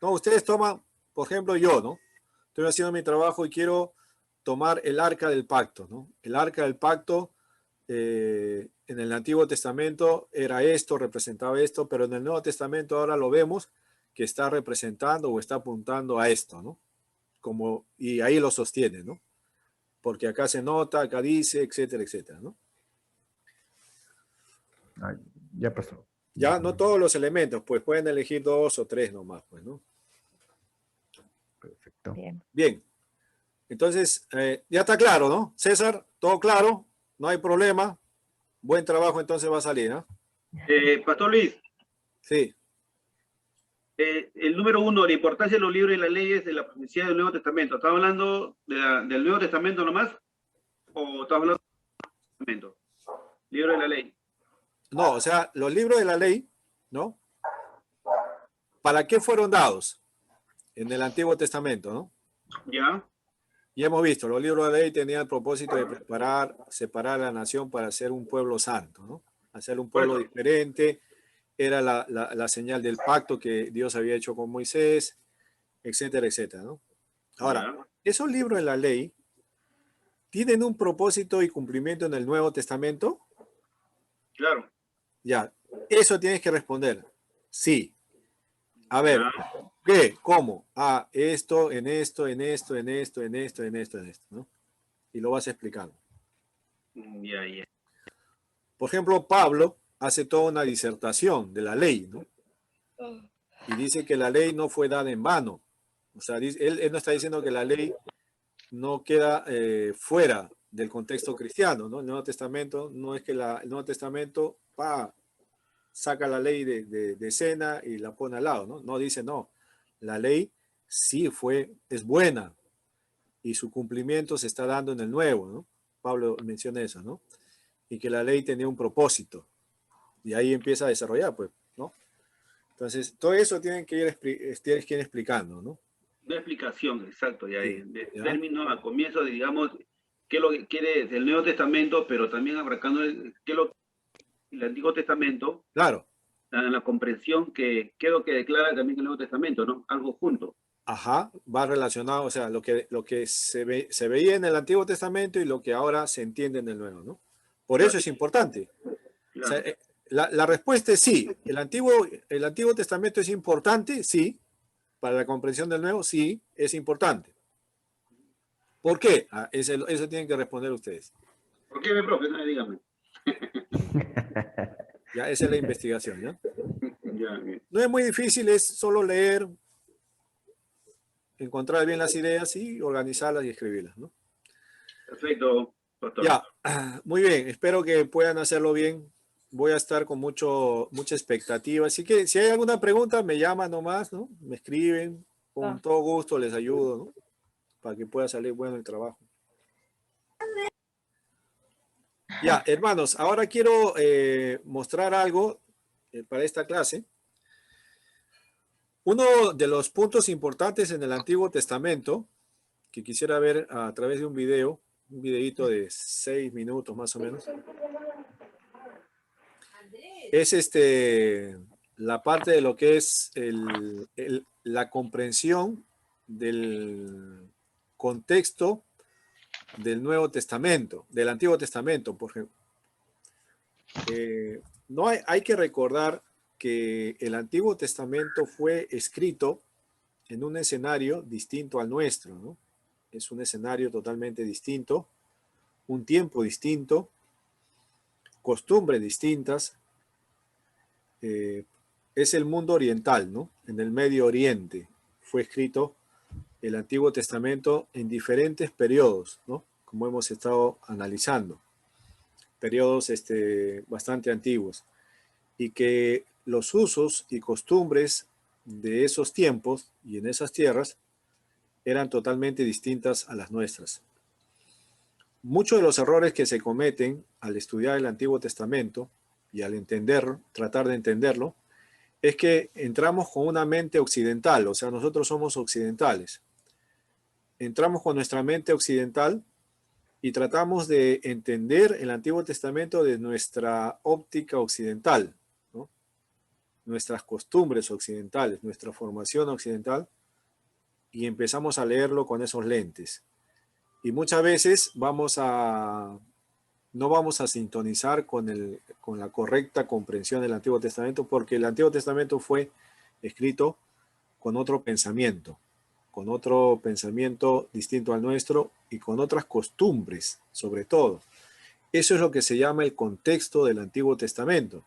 No, ustedes toman, por ejemplo, yo, ¿no? Estoy haciendo mi trabajo y quiero tomar el arca del pacto, ¿no? El arca del pacto en el Antiguo Testamento era esto, representaba esto, pero en el Nuevo Testamento ahora lo vemos que está representando o está apuntando a esto, ¿no? Y ahí lo sostiene, ¿no? Porque acá se nota, acá dice, etcétera, etcétera, ¿no? Ya, pastor. Ya, no todos los elementos, pues pueden elegir 2 o 3 nomás, pues, ¿no? Perfecto. Bien. Entonces, ya está claro, ¿no? César, todo claro, no hay problema. Buen trabajo entonces va a salir, ¿no? Pastor Luis. Sí. El número 1, la importancia de los libros y las leyes de la profecía del Nuevo Testamento. ¿Estamos hablando del Nuevo Testamento nomás? ¿O estamos hablando del Nuevo Testamento? Libro de la ley. No, o sea, los libros de la ley, ¿no? ¿Para qué fueron dados en el Antiguo Testamento, no? Ya. Ya hemos visto, los libros de la ley tenían el propósito de separar a la nación para hacer un pueblo santo, ¿no? Hacer un pueblo diferente. Era la señal del pacto que Dios había hecho con Moisés, etcétera, etcétera, ¿no? Ahora, esos libros de la ley tienen un propósito y cumplimiento en el Nuevo Testamento. Claro. Ya, eso tienes que responder. Sí. A ver, ¿qué? ¿Cómo? Esto, en esto, en esto, en esto, en esto, en esto, en esto, ¿no? Y lo vas explicando. Ya. Por ejemplo, Pablo hace toda una disertación de la ley, ¿no? Y dice que la ley no fue dada en vano. O sea, él no está diciendo que la ley no queda fuera del contexto cristiano, ¿no? El Nuevo Testamento no es que el Nuevo Testamento saca la ley de cena y la pone al lado, ¿no? No dice, no, la ley sí es buena y su cumplimiento se está dando en el Nuevo, ¿no? Pablo menciona eso, ¿no? Y que la ley tenía un propósito y ahí empieza a desarrollar, pues, ¿no? Entonces, todo eso tienen que ir explicando, ¿no? Una explicación, exacto, ya, Sí, de ya. término al comienzo de, digamos, qué es lo que quiere el Nuevo Testamento, pero también abarcando qué es lo que el Antiguo Testamento, Claro. la comprensión qué es lo que declara también el Nuevo Testamento, ¿no? Algo junto. Ajá, va relacionado, o sea, lo que se veía en el Antiguo Testamento y lo que ahora se entiende en el Nuevo, ¿no? Por eso es importante. O sea, Claro. la respuesta es sí. ¿El Antiguo Testamento es importante? Sí. Para la comprensión del Nuevo, sí, es importante. ¿Por qué? Eso tienen que responder ustedes. ¿Por qué, profe? No, dígame. Ya, esa es la investigación, ¿no? Ya, bien. No es muy difícil, es solo leer, encontrar bien las ideas y organizarlas y escribirlas, ¿no? Perfecto, pastor. Ya, muy bien, espero que puedan hacerlo bien. Voy a estar con mucha expectativa. Así que si hay alguna pregunta, me llaman nomás, ¿no? Me escriben, con todo gusto les ayudo, ¿no? Para que pueda salir bueno el trabajo. Ya, hermanos, ahora quiero mostrar algo para esta clase. Uno de los puntos importantes en el Antiguo Testamento, que quisiera ver a través de un videíto de 6 minutos más o menos, es la parte de lo que es la comprensión del contexto del Nuevo Testamento, del Antiguo Testamento, por ejemplo. No hay que recordar que el Antiguo Testamento fue escrito en un escenario distinto al nuestro, ¿no? Es un escenario totalmente distinto, un tiempo distinto, costumbres distintas. Es el mundo oriental, ¿no? En el Medio Oriente fue escrito el Antiguo Testamento en diferentes periodos, ¿no? Como hemos estado analizando, periodos bastante antiguos, y que los usos y costumbres de esos tiempos y en esas tierras eran totalmente distintas a las nuestras. Muchos de los errores que se cometen al estudiar el Antiguo Testamento y al tratar de entenderlo, es que entramos con una mente occidental, o sea, nosotros somos occidentales. Entramos con nuestra mente occidental y tratamos de entender el Antiguo Testamento de nuestra óptica occidental, ¿no? Nuestras costumbres occidentales, nuestra formación occidental, y empezamos a leerlo con esos lentes. Y muchas veces no vamos a sintonizar con la correcta comprensión del Antiguo Testamento, porque el Antiguo Testamento fue escrito con otro pensamiento distinto al nuestro y con otras costumbres, sobre todo. Eso es lo que se llama el contexto del Antiguo Testamento.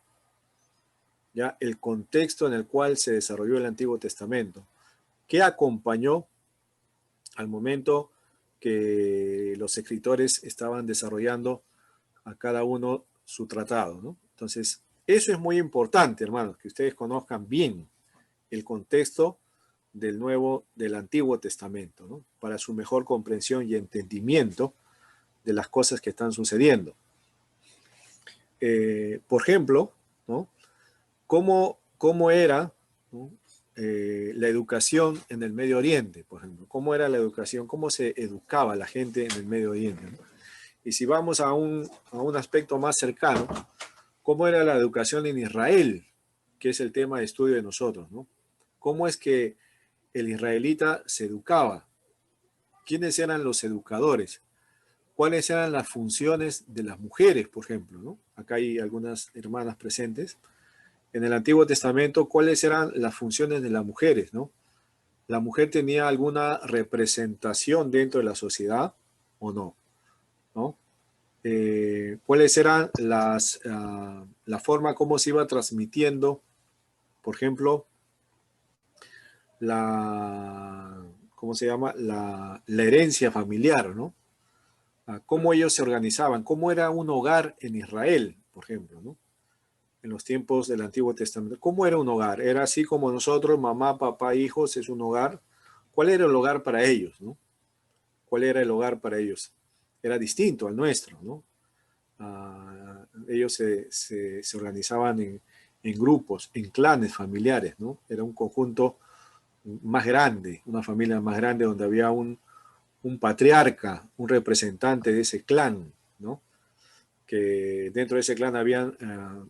Ya, el contexto en el cual se desarrolló el Antiguo Testamento, que acompañó al momento que los escritores estaban desarrollando a cada uno su tratado, ¿no? Entonces, eso es muy importante, hermanos, que ustedes conozcan bien el contexto del Antiguo Testamento, ¿no? Para su mejor comprensión y entendimiento de las cosas que están sucediendo. Por ejemplo, ¿no? ¿Cómo era, ¿no? La educación en el Medio Oriente, por ejemplo? ¿Cómo era la educación? ¿Cómo se educaba la gente en el Medio Oriente, ¿no? Y si vamos a un aspecto más cercano, ¿cómo era la educación en Israel? Que es el tema de estudio de nosotros, ¿no? ¿Cómo es que el israelita se educaba? ¿Quiénes eran los educadores? ¿Cuáles eran las funciones de las mujeres, por ejemplo, ¿no? Acá hay algunas hermanas presentes. En el Antiguo Testamento, ¿cuáles eran las funciones de las mujeres, ¿no? ¿La mujer tenía alguna representación dentro de la sociedad o no? ¿No? ¿Cuáles eran la forma como se iba transmitiendo, por ejemplo, ¿cómo se llama? La herencia familiar, ¿no? cómo ellos se organizaban, cómo era un hogar en Israel, por ejemplo, ¿no? En los tiempos del Antiguo Testamento. ¿Cómo era un hogar? ¿Era así como nosotros, mamá, papá, hijos, es un hogar? ¿Cuál era el hogar para ellos, no? ¿Cuál era el hogar para ellos? Era distinto al nuestro, ¿no? Ellos se organizaban en grupos, en clanes familiares, ¿no? Era un conjunto más grande, una familia más grande donde había un patriarca, un representante de ese clan, ¿no? Que dentro de ese clan habían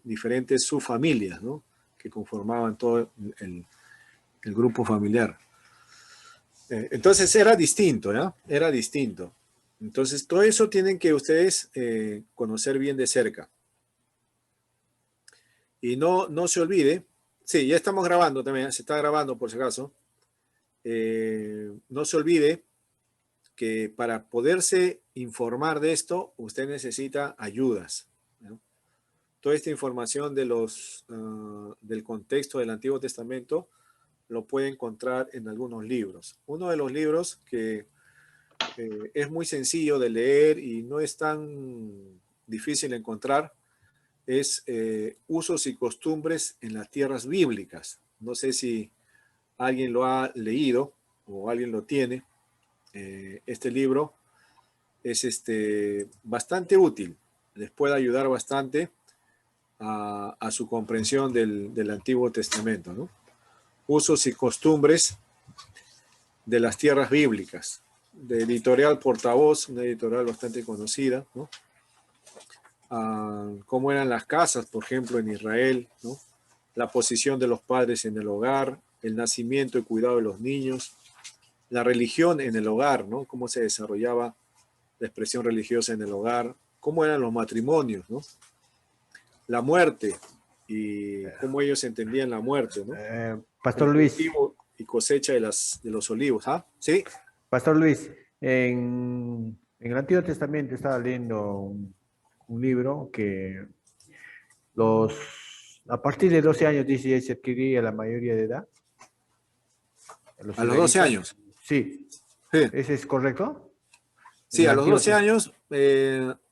diferentes subfamilias, ¿no? Que conformaban todo el grupo familiar. Entonces era distinto, ¿ya? Era distinto. Entonces todo eso tienen que ustedes conocer bien de cerca. Y no se olvide, sí, ya estamos grabando también, se está grabando por si acaso. No se olvide que para poderse informar de esto, usted necesita ayudas, ¿no? Toda esta información de del contexto del Antiguo Testamento lo puede encontrar en algunos libros. Uno de los libros que es muy sencillo de leer y no es tan difícil de encontrar es Usos y Costumbres en las Tierras Bíblicas. No sé si alguien lo ha leído o alguien lo tiene. Este libro es bastante útil, les puede ayudar bastante a su comprensión del Antiguo Testamento, ¿no? Usos y Costumbres de las Tierras Bíblicas, de Editorial Portavoz, una editorial bastante conocida, ¿no? Cómo eran las casas, por ejemplo, en Israel, ¿no? La posición de los padres en el hogar, el nacimiento y cuidado de los niños, la religión en el hogar, ¿no? Cómo se desarrollaba la expresión religiosa en el hogar, cómo eran los matrimonios, ¿no? La muerte y cómo ellos entendían la muerte, ¿no? Pastor El Luis. cultivo y cosecha de los olivos, ¿ah? ¿Sí? Pastor Luis, en el Antiguo Testamento estaba leyendo un libro que a partir de 12 años dice se adquiría la mayoría de edad. A los 12 años. Sí. Sí. ¿Ese es correcto? Sí, a los 12 años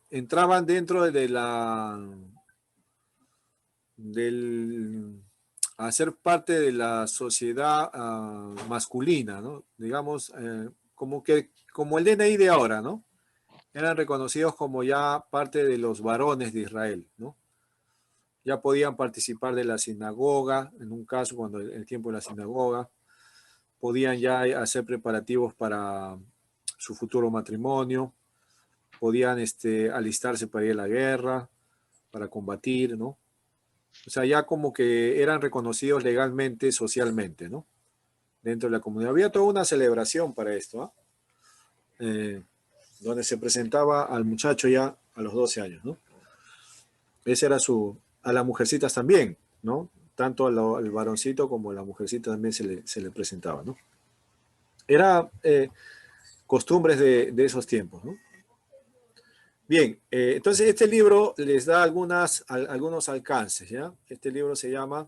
entraban dentro de a ser parte de la sociedad masculina, ¿no? Digamos, como el DNI de ahora, ¿no? Eran reconocidos como ya parte de los varones de Israel, ¿no? Ya podían participar de la sinagoga, en un caso cuando el tiempo de la sinagoga, podían ya hacer preparativos para su futuro matrimonio, podían alistarse para ir a la guerra, para combatir, ¿no? O sea, ya como que eran reconocidos legalmente, socialmente, ¿no? Dentro de la comunidad. Había toda una celebración para esto, ¿eh? Donde se presentaba al muchacho ya a los 12 años, ¿no? Ese era a las mujercitas también, ¿no? Tanto al varoncito como a la mujercita también se le presentaba, ¿no? Era costumbres de esos tiempos, ¿no? Bien, entonces este libro les da algunos alcances, ¿ya? Este libro se llama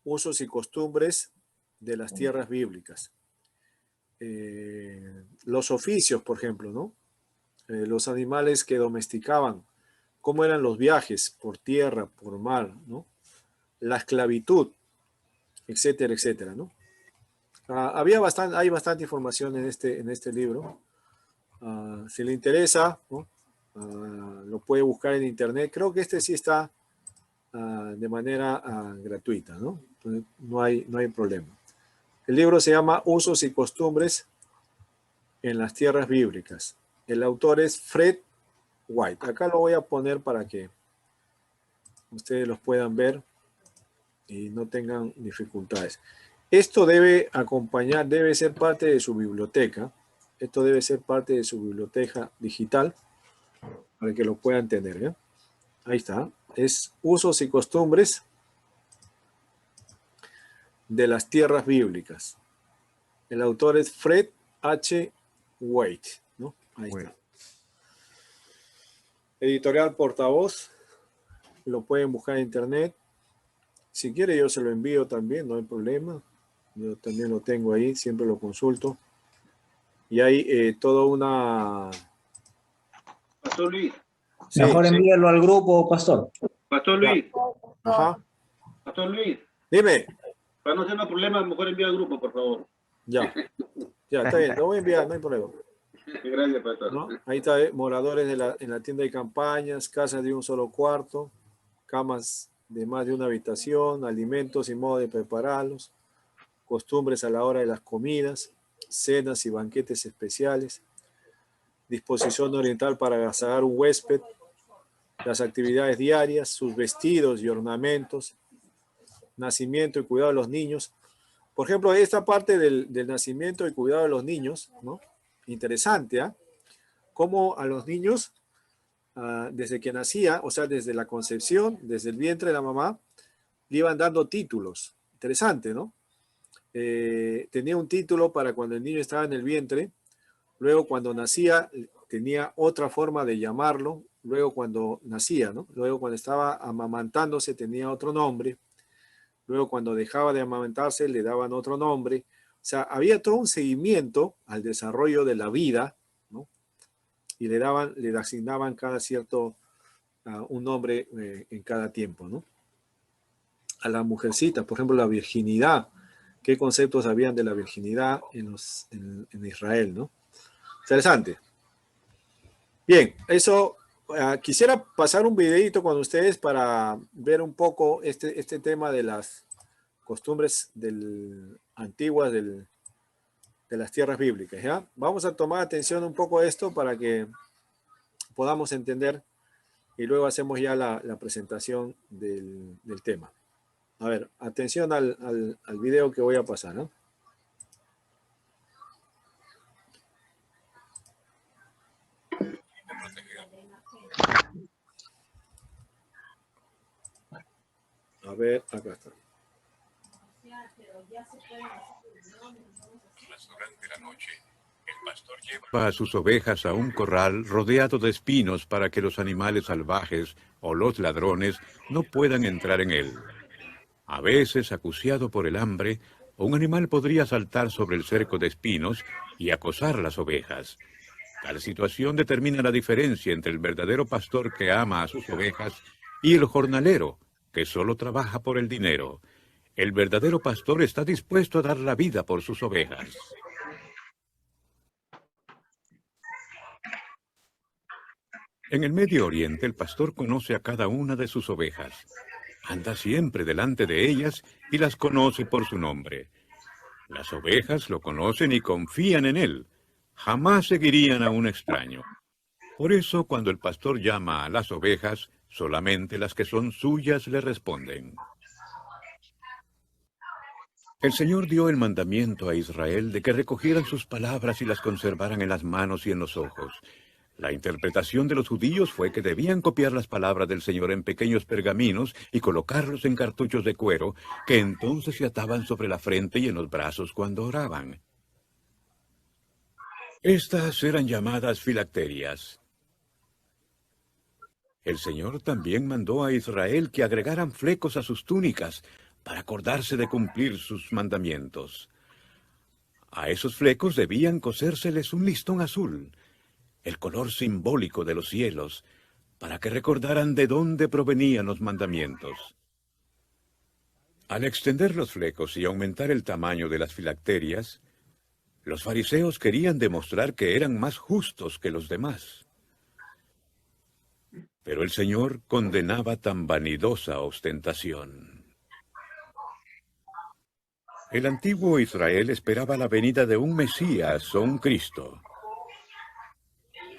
Usos y Costumbres de las Tierras Bíblicas. Los oficios, por ejemplo, ¿no? Los animales que domesticaban, cómo eran los viajes por tierra, por mar, ¿no? La esclavitud, etcétera, etcétera, ¿no? Hay bastante información en este libro. Si le interesa, ¿no? Lo puede buscar en internet. Creo que este sí está de manera gratuita, ¿no? Entonces, no hay problema. El libro se llama Usos y Costumbres en las Tierras Bíblicas. El autor es Fred White. Acá lo voy a poner para que ustedes los puedan ver y no tengan dificultades. Esto debe ser parte de su biblioteca. Esto debe ser parte de su biblioteca digital para que lo puedan tener, ¿ya? Ahí está. Es Usos y Costumbres de las Tierras Bíblicas. El autor es Fred H. White, ¿no? Ahí está. Editorial Portavoz. Lo pueden buscar en internet. Si quiere yo se lo envío también, no hay problema. Yo también lo tengo ahí, siempre lo consulto. Y hay toda Pastor Luis. Sí, Mejor sí. envíalo al grupo, pastor. Pastor Ya. Luis. Ajá. Pastor Luis. Dime. Para no tener problemas, mejor envía al grupo, por favor. Ya. Ya, está bien. Lo voy a enviar, no hay problema. Gracias, pastor. ¿No? Ahí está, moradores en la tienda de campañas, casas de un solo cuarto, camas de más de una habitación, alimentos y modo de prepararlos, costumbres a la hora de las comidas, cenas y banquetes especiales, disposición oriental para agasajar un huésped, las actividades diarias, sus vestidos y ornamentos, nacimiento y cuidado de los niños. Por ejemplo, esta parte del nacimiento y cuidado de los niños, ¿no? Interesante, ¿ah? Cómo a los niños, desde que nacía, o sea, desde la concepción, desde el vientre de la mamá, le iban dando títulos. Interesante, ¿no? Tenía un título para cuando el niño estaba en el vientre, luego cuando nacía tenía otra forma de llamarlo, luego cuando nacía, ¿no? Luego cuando estaba amamantándose tenía otro nombre, luego cuando dejaba de amamantarse le daban otro nombre. O sea, había todo un seguimiento al desarrollo de la vida, ¿no? Y le asignaban cada cierto, un nombre en cada tiempo, ¿no? A la mujercita, por ejemplo, la virginidad. ¿Qué conceptos habían de la virginidad en Israel, ¿no? Interesante. Bien, eso, quisiera pasar un videito con ustedes para ver un poco este tema de las costumbres antiguas de las tierras bíblicas, ¿ya? Vamos a tomar atención un poco a esto para que podamos entender y luego hacemos ya la presentación del tema. A ver, atención al video que voy a pasar, ¿no? A ver, acá está. Durante la noche, el pastor lleva a sus ovejas a un corral rodeado de espinos para que los animales salvajes o los ladrones no puedan entrar en él. A veces, acuciado por el hambre, un animal podría saltar sobre el cerco de espinos y acosar las ovejas. Tal situación determina la diferencia entre el verdadero pastor que ama a sus ovejas y el jornalero que solo trabaja por el dinero. El verdadero pastor está dispuesto a dar la vida por sus ovejas. En el Medio Oriente, el pastor conoce a cada una de sus ovejas. Anda siempre delante de ellas y las conoce por su nombre. Las ovejas lo conocen y confían en él. Jamás seguirían a un extraño. Por eso, cuando el pastor llama a las ovejas, solamente las que son suyas le responden. El Señor dio el mandamiento a Israel de que recogieran sus palabras y las conservaran en las manos y en los ojos. La interpretación de los judíos fue que debían copiar las palabras del Señor en pequeños pergaminos y colocarlos en cartuchos de cuero, que entonces se ataban sobre la frente y en los brazos cuando oraban. Estas eran llamadas filacterias. El Señor también mandó a Israel que agregaran flecos a sus túnicas para acordarse de cumplir sus mandamientos. A esos flecos debían cosérseles un listón azul, el color simbólico de los cielos, para que recordaran de dónde provenían los mandamientos. Al extender los flecos y aumentar el tamaño de las filacterias, los fariseos querían demostrar que eran más justos que los demás. Pero el Señor condenaba tan vanidosa ostentación. El antiguo Israel esperaba la venida de un Mesías o un Cristo.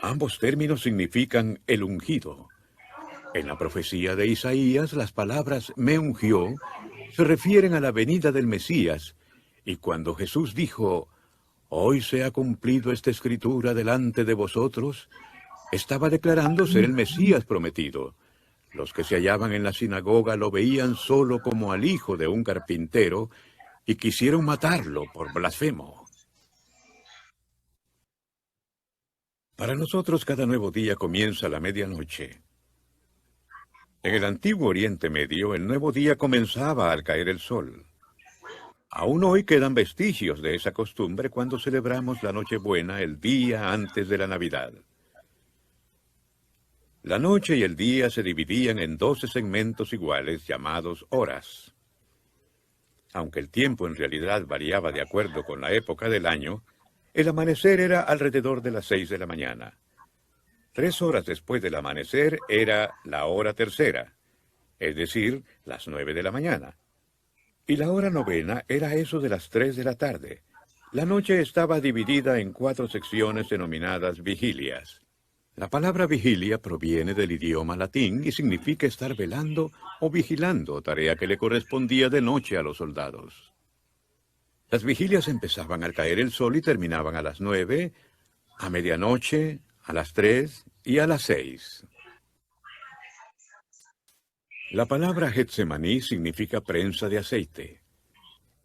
Ambos términos significan el ungido. En la profecía de Isaías, las palabras «me ungió» se refieren a la venida del Mesías, y cuando Jesús dijo «hoy se ha cumplido esta escritura delante de vosotros», estaba declarando ser el Mesías prometido. Los que se hallaban en la sinagoga lo veían solo como al hijo de un carpintero y quisieron matarlo por blasfemo. Para nosotros cada nuevo día comienza a la medianoche. En el antiguo Oriente Medio, el nuevo día comenzaba al caer el sol. Aún hoy quedan vestigios de esa costumbre cuando celebramos la Nochebuena el día antes de la Navidad. La noche y el día se dividían en 12 segmentos iguales llamados horas. Aunque el tiempo en realidad variaba de acuerdo con la época del año, el amanecer era alrededor de las 6 de la mañana. 3 horas después del amanecer era la hora tercera, es decir, las 9 de la mañana. Y la hora novena era eso de las 3 de la tarde. La noche estaba dividida en 4 secciones denominadas vigilias. La palabra vigilia proviene del idioma latín y significa estar velando o vigilando, tarea que le correspondía de noche a los soldados. Las vigilias empezaban al caer el sol y terminaban a las 9, a medianoche, a las 3 y a las 6. La palabra Getsemaní significa prensa de aceite.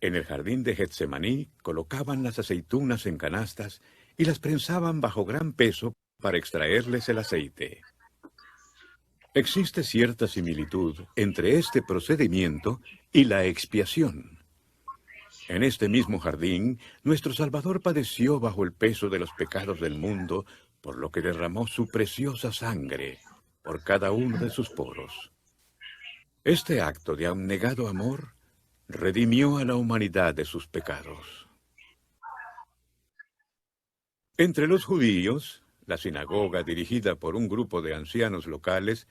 En el jardín de Getsemaní colocaban las aceitunas en canastas y las prensaban bajo gran peso para extraerles el aceite. Existe cierta similitud entre este procedimiento y la expiación. En este mismo jardín, nuestro Salvador padeció bajo el peso de los pecados del mundo, por lo que derramó su preciosa sangre por cada uno de sus poros. Este acto de abnegado amor redimió a la humanidad de sus pecados. Entre los judíos, la sinagoga, dirigida por un grupo de ancianos locales,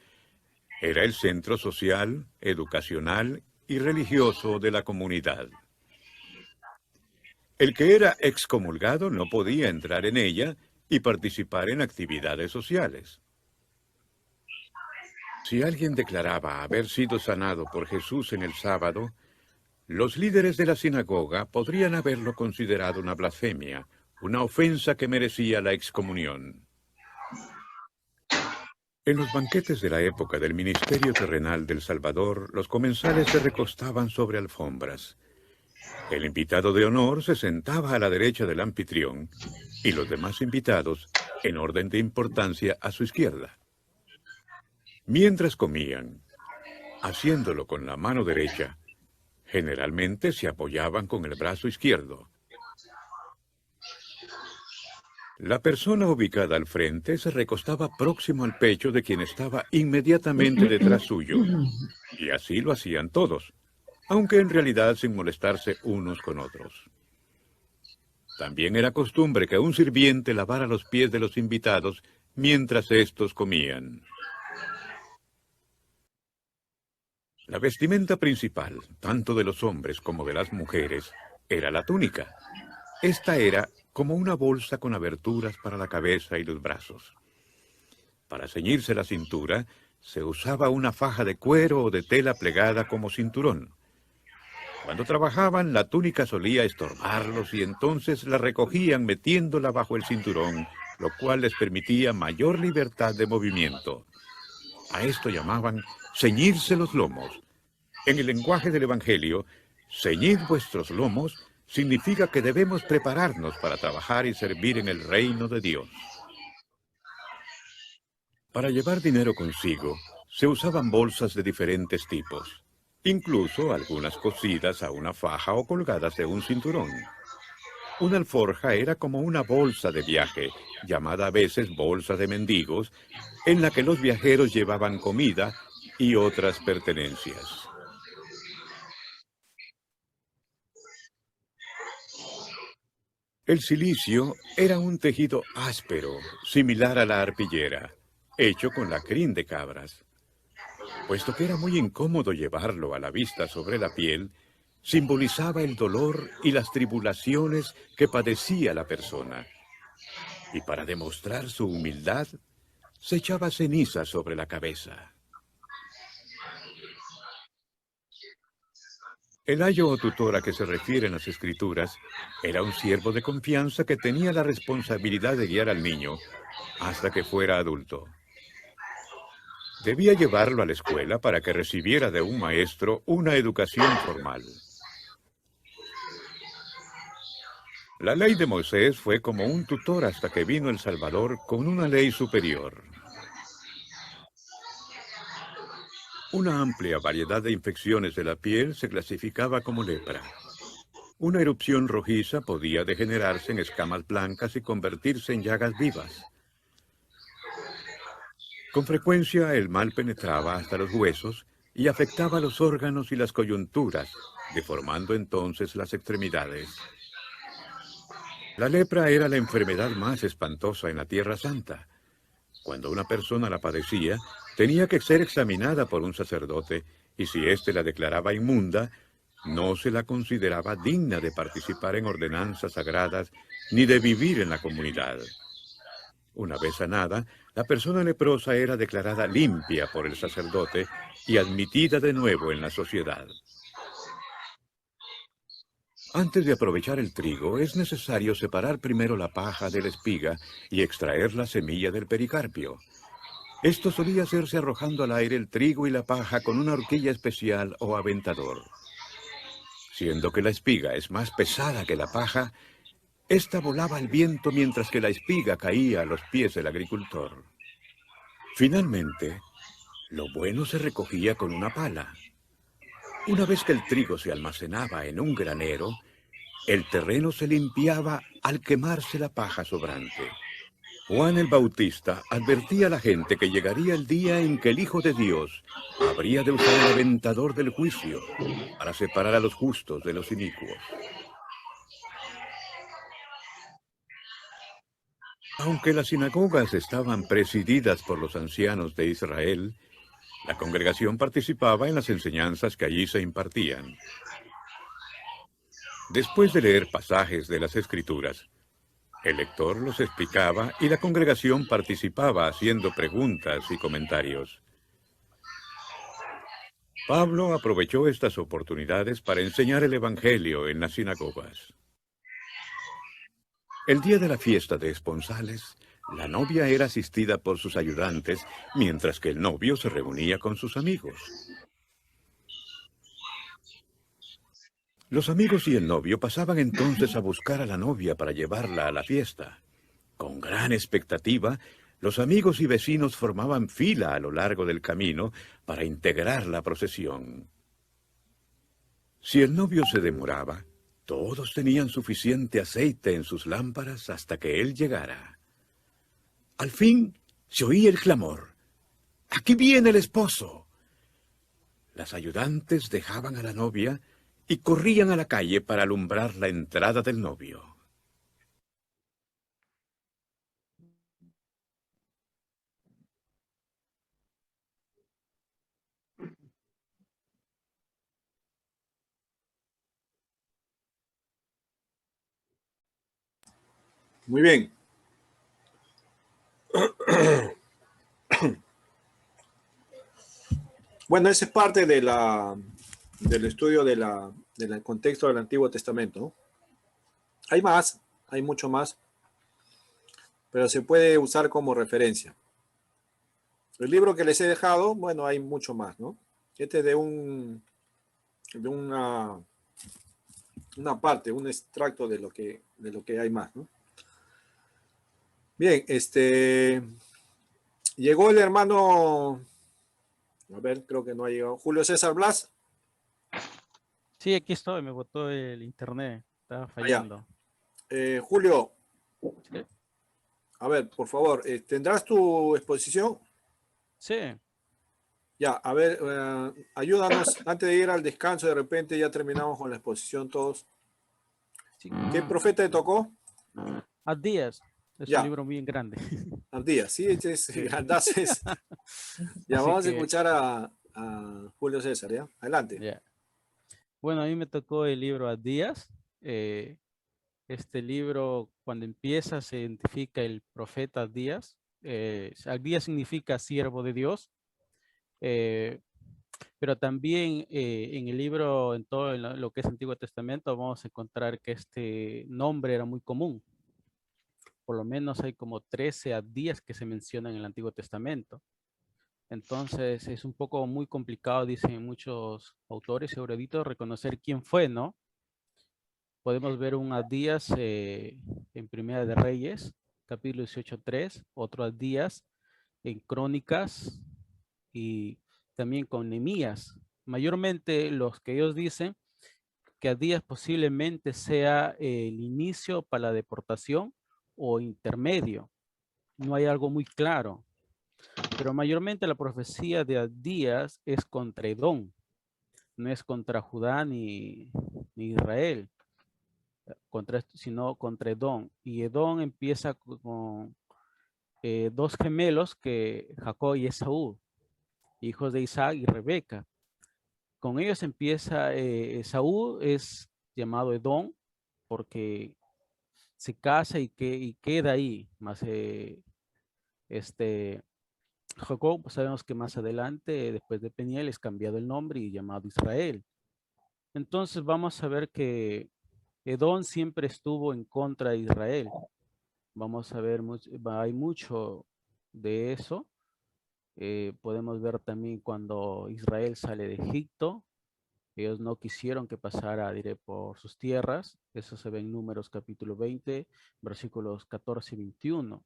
era el centro social, educacional y religioso de la comunidad. El que era excomulgado no podía entrar en ella y participar en actividades sociales. Si alguien declaraba haber sido sanado por Jesús en el sábado, los líderes de la sinagoga podrían haberlo considerado una blasfemia, una ofensa que merecía la excomunión. En los banquetes de la época del ministerio terrenal del Salvador, los comensales se recostaban sobre alfombras. El invitado de honor se sentaba a la derecha del anfitrión y los demás invitados, en orden de importancia, a su izquierda. Mientras comían, haciéndolo con la mano derecha, generalmente se apoyaban con el brazo izquierdo. La persona ubicada al frente se recostaba próximo al pecho de quien estaba inmediatamente detrás suyo, y así lo hacían todos, aunque en realidad sin molestarse unos con otros. También era costumbre que un sirviente lavara los pies de los invitados mientras éstos comían. La vestimenta principal, tanto de los hombres como de las mujeres, era la túnica. Esta era como una bolsa con aberturas para la cabeza y los brazos. Para ceñirse la cintura, se usaba una faja de cuero o de tela plegada como cinturón. Cuando trabajaban, la túnica solía estorbarlos y entonces la recogían metiéndola bajo el cinturón, lo cual les permitía mayor libertad de movimiento. A esto llamaban ceñirse los lomos. En el lenguaje del Evangelio, ceñid vuestros lomos significa que debemos prepararnos para trabajar y servir en el reino de Dios. Para llevar dinero consigo, se usaban bolsas de diferentes tipos, incluso algunas cosidas a una faja o colgadas de un cinturón. Una alforja era como una bolsa de viaje, llamada a veces bolsa de mendigos, en la que los viajeros llevaban comida y otras pertenencias. El cilicio era un tejido áspero, similar a la arpillera, hecho con la crin de cabras. Puesto que era muy incómodo llevarlo a la vista sobre la piel, simbolizaba el dolor y las tribulaciones que padecía la persona. Y para demostrar su humildad, se echaba ceniza sobre la cabeza. El ayo o tutor a que se refieren las Escrituras era un siervo de confianza que tenía la responsabilidad de guiar al niño hasta que fuera adulto. Debía llevarlo a la escuela para que recibiera de un maestro una educación formal. La ley de Moisés fue como un tutor hasta que vino el Salvador con una ley superior. Una amplia variedad de infecciones de la piel se clasificaba como lepra. Una erupción rojiza podía degenerarse en escamas blancas y convertirse en llagas vivas. Con frecuencia el mal penetraba hasta los huesos y afectaba los órganos y las coyunturas, deformando entonces las extremidades. La lepra era la enfermedad más espantosa en la Tierra Santa. Cuando una persona la padecía, tenía que ser examinada por un sacerdote, y si éste la declaraba inmunda, no se la consideraba digna de participar en ordenanzas sagradas ni de vivir en la comunidad. Una vez sanada, la persona leprosa era declarada limpia por el sacerdote y admitida de nuevo en la sociedad. Antes de aprovechar el trigo, es necesario separar primero la paja de la espiga y extraer la semilla del pericarpio. Esto solía hacerse arrojando al aire el trigo y la paja con una horquilla especial o aventador. Siendo que la espiga es más pesada que la paja, esta volaba al viento mientras que la espiga caía a los pies del agricultor. Finalmente, lo bueno se recogía con una pala. Una vez que el trigo se almacenaba en un granero, el terreno se limpiaba al quemarse la paja sobrante. Juan el Bautista advertía a la gente que llegaría el día en que el Hijo de Dios habría de usar el aventador del juicio para separar a los justos de los inicuos. Aunque las sinagogas estaban presididas por los ancianos de Israel, la congregación participaba en las enseñanzas que allí se impartían. Después de leer pasajes de las Escrituras, el lector los explicaba y la congregación participaba haciendo preguntas y comentarios. Pablo aprovechó estas oportunidades para enseñar el Evangelio en las sinagogas. El día de la fiesta de esponsales, la novia era asistida por sus ayudantes, mientras que el novio se reunía con sus amigos. Los amigos y el novio pasaban entonces a buscar a la novia para llevarla a la fiesta. Con gran expectativa, los amigos y vecinos formaban fila a lo largo del camino para integrar la procesión. Si el novio se demoraba, todos tenían suficiente aceite en sus lámparas hasta que él llegara. Al fin se oía el clamor: ¡aquí viene el esposo! Las ayudantes dejaban a la novia y corrían a la calle para alumbrar la entrada del novio. Muy bien. Bueno, esa es parte de del estudio del contexto del Antiguo Testamento, ¿no? Hay más, hay mucho más, pero se puede usar como referencia. El libro que les he dejado, bueno, hay mucho más, ¿no? Este es de una parte, un extracto de lo que hay más, ¿no? Bien, llegó el hermano, a ver, creo que no ha llegado, Julio César Blas. Sí, aquí estoy, me botó el internet, estaba fallando. Julio, ¿Sí? A ver, por favor, ¿tendrás tu exposición? Sí. Ya, a ver, ayúdanos, antes de ir al descanso, de repente ya terminamos con la exposición todos. Sí. ¿Qué profeta te tocó? Abdías. Es un libro bien grande. Abdías, sí, es grandazo. Ya, vamos a escuchar a Julio César, ¿ya? Adelante. Yeah. Bueno, a mí me tocó el libro Abdías. Este libro, cuando empieza, se identifica el profeta Abdías. Abdías significa siervo de Dios. Pero también en el libro, en todo lo que es Antiguo Testamento, vamos a encontrar que este nombre era muy común. Por lo menos hay como 13 Abdías que se mencionan en el Antiguo Testamento. Entonces es un poco muy complicado, dicen muchos autores y eruditos, reconocer quién fue, ¿no? Podemos ver un Abdías en Primera de Reyes, capítulo 18:3, otro Abdías en Crónicas y también con Nehemías. Mayormente los que ellos dicen que Abdías posiblemente sea el inicio para la deportación o intermedio. No hay algo muy claro. Pero mayormente la profecía de Abdías es contra Edom, no es contra Judá ni Israel, sino contra Edom. Y Edom empieza con dos gemelos, que Jacob y Esaú, hijos de Isaac y Rebeca. Con ellos empieza, Esaú es llamado Edom porque se casa y queda ahí, más Jacob, pues sabemos que más adelante, después de Peniel, es cambiado el nombre y llamado Israel. Entonces vamos a ver que Edom siempre estuvo en contra de Israel. Vamos a ver, hay mucho de eso. Podemos ver también cuando Israel sale de Egipto, ellos no quisieron que pasara, diré, por sus tierras. Eso se ve en Números capítulo 20, versículos 14 y 21.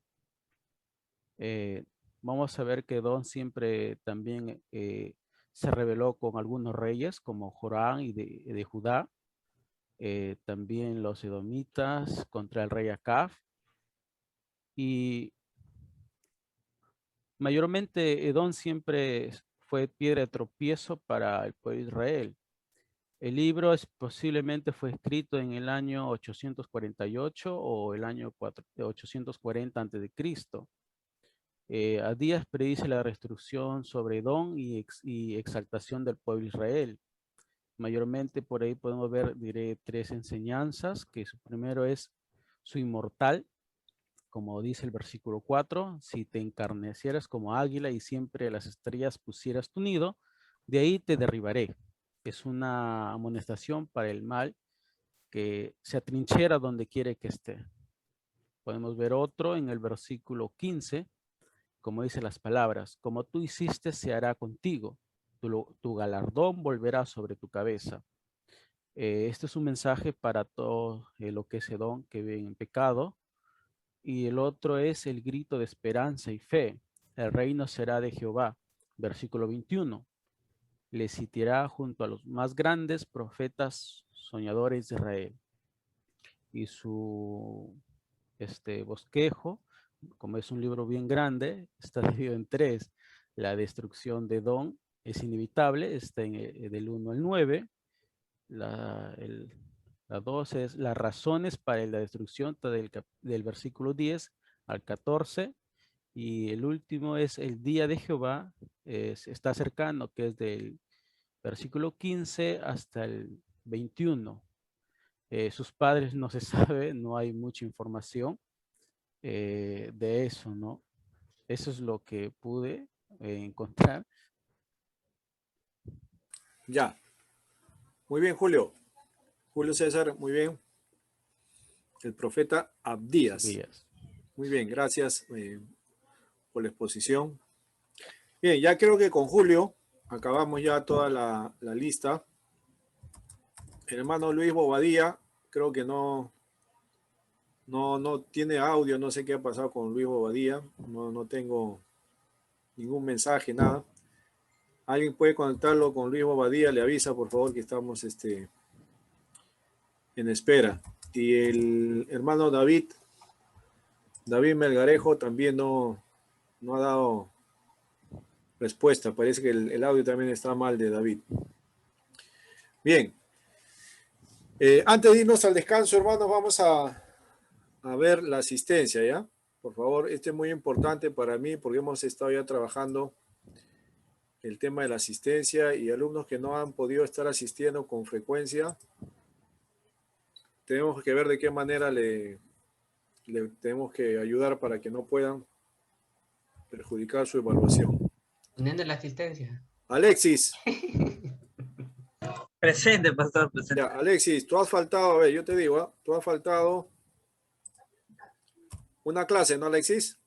Vamos a ver que Edom siempre también se rebeló con algunos reyes como Joram y de Judá. También los edomitas contra el rey Acab. Y mayormente Edom siempre fue piedra de tropiezo para el pueblo de Israel. El libro posiblemente fue escrito en el año 848 o el año 840 a.C. Abdías predice la destrucción sobre Edom y exaltación del pueblo de Israel. Mayormente por ahí podemos ver, diré, tres enseñanzas, que su primero es su inmortal, como dice el versículo 4, si te encarnecieras como águila y siempre las estrellas pusieras tu nido, de ahí te derribaré. Es una amonestación para el mal que se atrinchera donde quiere que esté. Podemos ver otro en el versículo 15, como dice las palabras, como tú hiciste se hará contigo, tu galardón volverá sobre tu cabeza. Este es un mensaje para todo lo que es Edom, que vive en pecado. Y el otro es el grito de esperanza y fe. El reino será de Jehová. Versículo 21. Le sitiará junto a los más grandes profetas soñadores de Israel. Y su bosquejo, como es un libro bien grande, está dividido en tres. La destrucción de Edom es inevitable, está del 1 al 9. La 2 es las razones para la destrucción, del versículo 10 al 14. Y el último es el día de Jehová, está cercano, que es del versículo 15 hasta el 21. Sus padres no se sabe, no hay mucha información de eso, ¿no? Eso es lo que pude encontrar. Ya. Muy bien, Julio. Julio César, muy bien. El profeta Abdías. Muy bien, gracias por la exposición. Bien, ya creo que con Julio acabamos ya toda la lista. El hermano Luis Bobadilla, creo que no tiene audio, no sé qué ha pasado con Luis Bobadilla, no tengo ningún mensaje, nada. ¿Alguien puede conectarlo con Luis Bobadilla? Le avisa, por favor, que estamos en espera. Y el hermano David Melgarejo también no ha dado respuesta. Parece que el audio también está mal de David. Bien. Antes de irnos al descanso, hermanos, vamos a ver la asistencia, ¿ya? Por favor, este es muy importante para mí porque hemos estado ya trabajando el tema de la asistencia y alumnos que no han podido estar asistiendo con frecuencia. Tenemos que ver de qué manera le tenemos que ayudar para que no puedan perjudicar su evaluación. Poniendo la asistencia. Alexis. Presente, pastor, presente. Ya, Alexis, tú has faltado, a ver, yo te digo, tú has faltado una clase, ¿no, Alexis?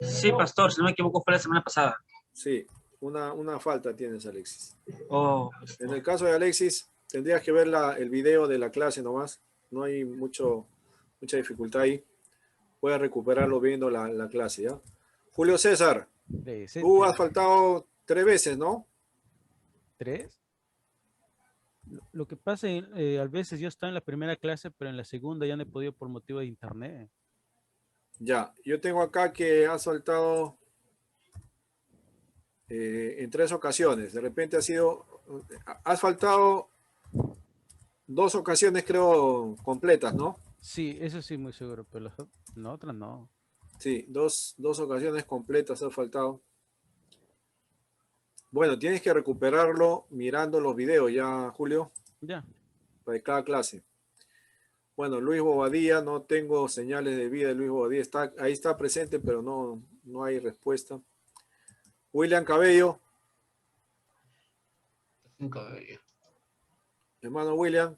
Sí, pastor, si no me equivoco fue la semana pasada. Sí, una falta tienes, Alexis. Oh. En el caso de Alexis, tendrías que ver el video de la clase nomás. No hay mucha dificultad ahí. Puedes recuperarlo viendo la clase, ¿ya? Julio César, tú has faltado 3 veces, ¿no? ¿3? Lo que pasa es a veces yo estaba en la primera clase, pero en la segunda ya no he podido por motivo de internet. Ya, yo tengo acá que has faltado en 3 ocasiones. De repente has faltado 2 ocasiones, creo, completas, ¿no? Sí, eso sí, muy seguro, pero las otras no. Sí, dos ocasiones completas has faltado. Bueno, tienes que recuperarlo mirando los videos ya, Julio. Ya. De cada clase. Bueno, Luis Bobadilla, no tengo señales de vida de Luis Bobadilla. Ahí está presente, pero no hay respuesta. William Cabello. Hermano William.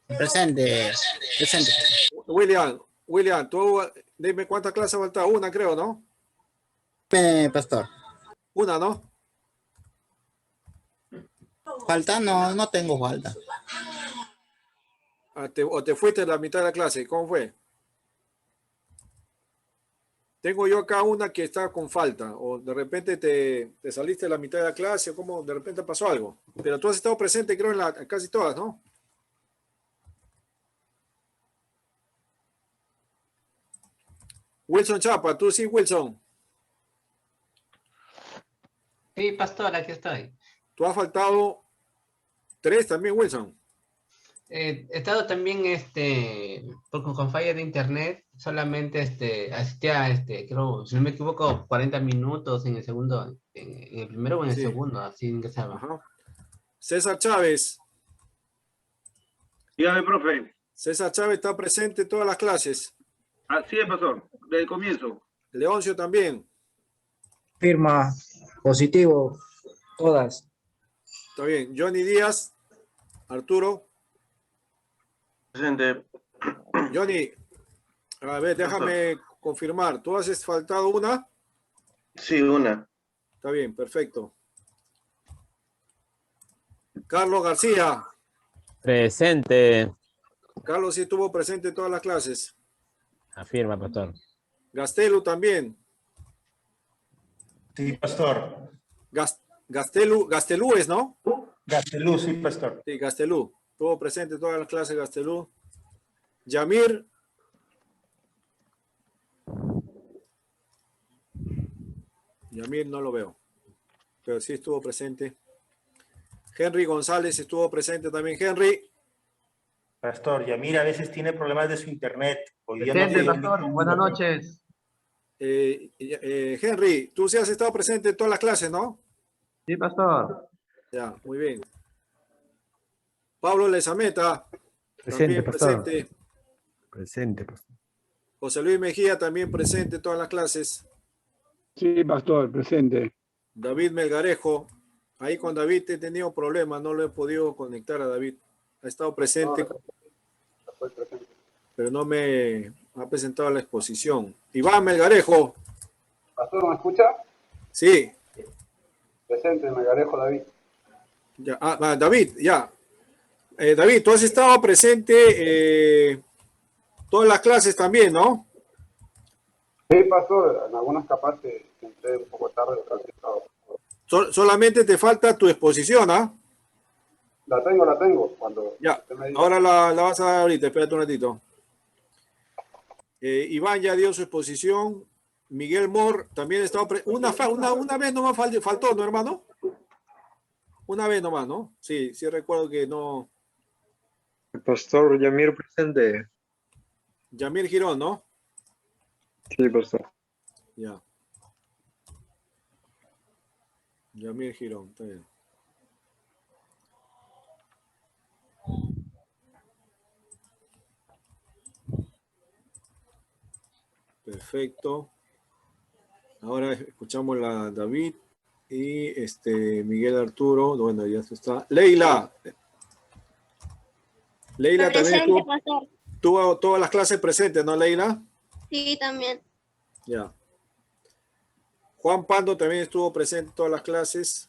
Presente. William, tú dime cuántas clases falta. Una, creo, ¿no? Pastor. Una, ¿no? Falta, no tengo falta. ¿O te fuiste a la mitad de la clase? ¿Cómo fue? Tengo yo acá una que está con falta, o de repente te saliste de la mitad de la clase, o como de repente pasó algo. Pero tú has estado presente, creo, en casi todas, ¿no? Wilson Chapa, tú sí, Wilson. Sí, pastor, aquí estoy. Tú has faltado 3 también, Wilson. He estado también con falla de internet, solamente asistía creo, si no me equivoco, 40 minutos en el segundo, en el primero o en el segundo, así ingresaba. Ajá. César Chávez. Dígame, profe. César Chávez está presente en todas las clases. Así es, pastor, desde el comienzo. Leoncio también. Firma, positivo, todas. Está bien. Johnny Díaz. Arturo. Presente. Johnny, a ver, déjame confirmar. ¿Tú has faltado una? Sí, una. Está bien, perfecto. Carlos García. Presente. Carlos sí estuvo presente en todas las clases. Afirma, pastor. Gastelu también. Sí, pastor. Gastelú es, ¿no? Gastelú, sí, pastor. Sí, Gastelú. Estuvo presente en todas las clases, Gastelú. Yamir. Yamir no lo veo, pero sí estuvo presente. Henry González estuvo presente también. Henry. Pastor, Yamir a veces tiene problemas de su internet. Presente, pastor. Buenas noches. Henry, tú sí has estado presente en todas las clases, ¿no? Sí, pastor. Ya, muy bien. Pablo Lezameta. Presente, también pastor. presente. Presente, pastor. José Luis Mejía también presente en todas las clases. Sí, pastor, presente. David Melgarejo. Ahí con David he tenido problemas, no lo he podido conectar a David. Ha estado presente, pero no me ha presentado la exposición. Iván Melgarejo. Pastor, ¿me escucha? Sí. Presente, Melgarejo David. Ya, David, ya. David, tú has estado presente todas las clases también, ¿no? Sí, pastor, en algunas capaces entré un poco tarde. Solamente te falta tu exposición, ¿ah? La tengo. Cuando ya, ahora la vas a dar ahorita, espérate un ratito. Iván ya dio su exposición. Miguel Mor también estaba una vez nomás faltó, ¿no, hermano? Una vez nomás, ¿no? Sí recuerdo que no. El pastor Yamir presente. Yamir Girón, ¿no? Sí, pastor. Ya. Yamir Girón, está bien. Perfecto. Ahora escuchamos la David y Miguel Arturo. Bueno, ya está. Leila. Leila también tuvo todas las clases presentes, ¿no, Leila? Sí, también. Ya. Juan Pando también estuvo presente en todas las clases.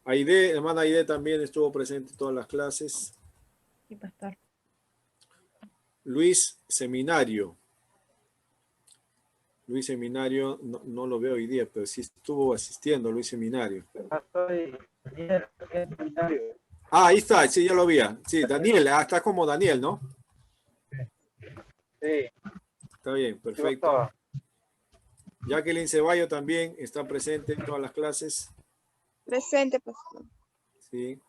Aide, hermana Aide también estuvo presente en todas las clases. Sí, pastor. Luis Seminario. Luis Seminario, no lo veo hoy día, pero sí estuvo asistiendo Luis Seminario. Ahí está, sí, ya lo vi. Sí, Daniel, está como Daniel, ¿no? Sí. Está bien, perfecto. Jacqueline Ceballo también está presente en todas las clases. Presente, pastor. Sí.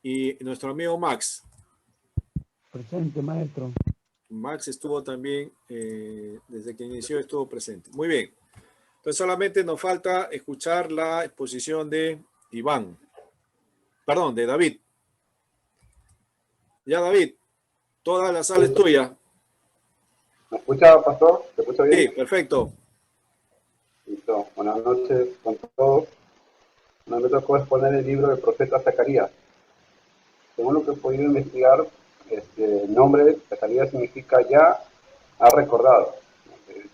Y nuestro amigo Max. Presente, maestro. Max estuvo también, desde que inició estuvo presente. Muy bien. Entonces solamente nos falta escuchar la exposición de Iván. Perdón, de David. Ya, David, toda la sala es tuya. ¿Me escucha, pastor? ¿Se escucha bien? Sí, perfecto. Listo. Buenas noches con todos. Me tocó exponer el libro del profeta Zacarías. Según lo que he podido investigar, el nombre Zacarías significa ya ha recordado. Es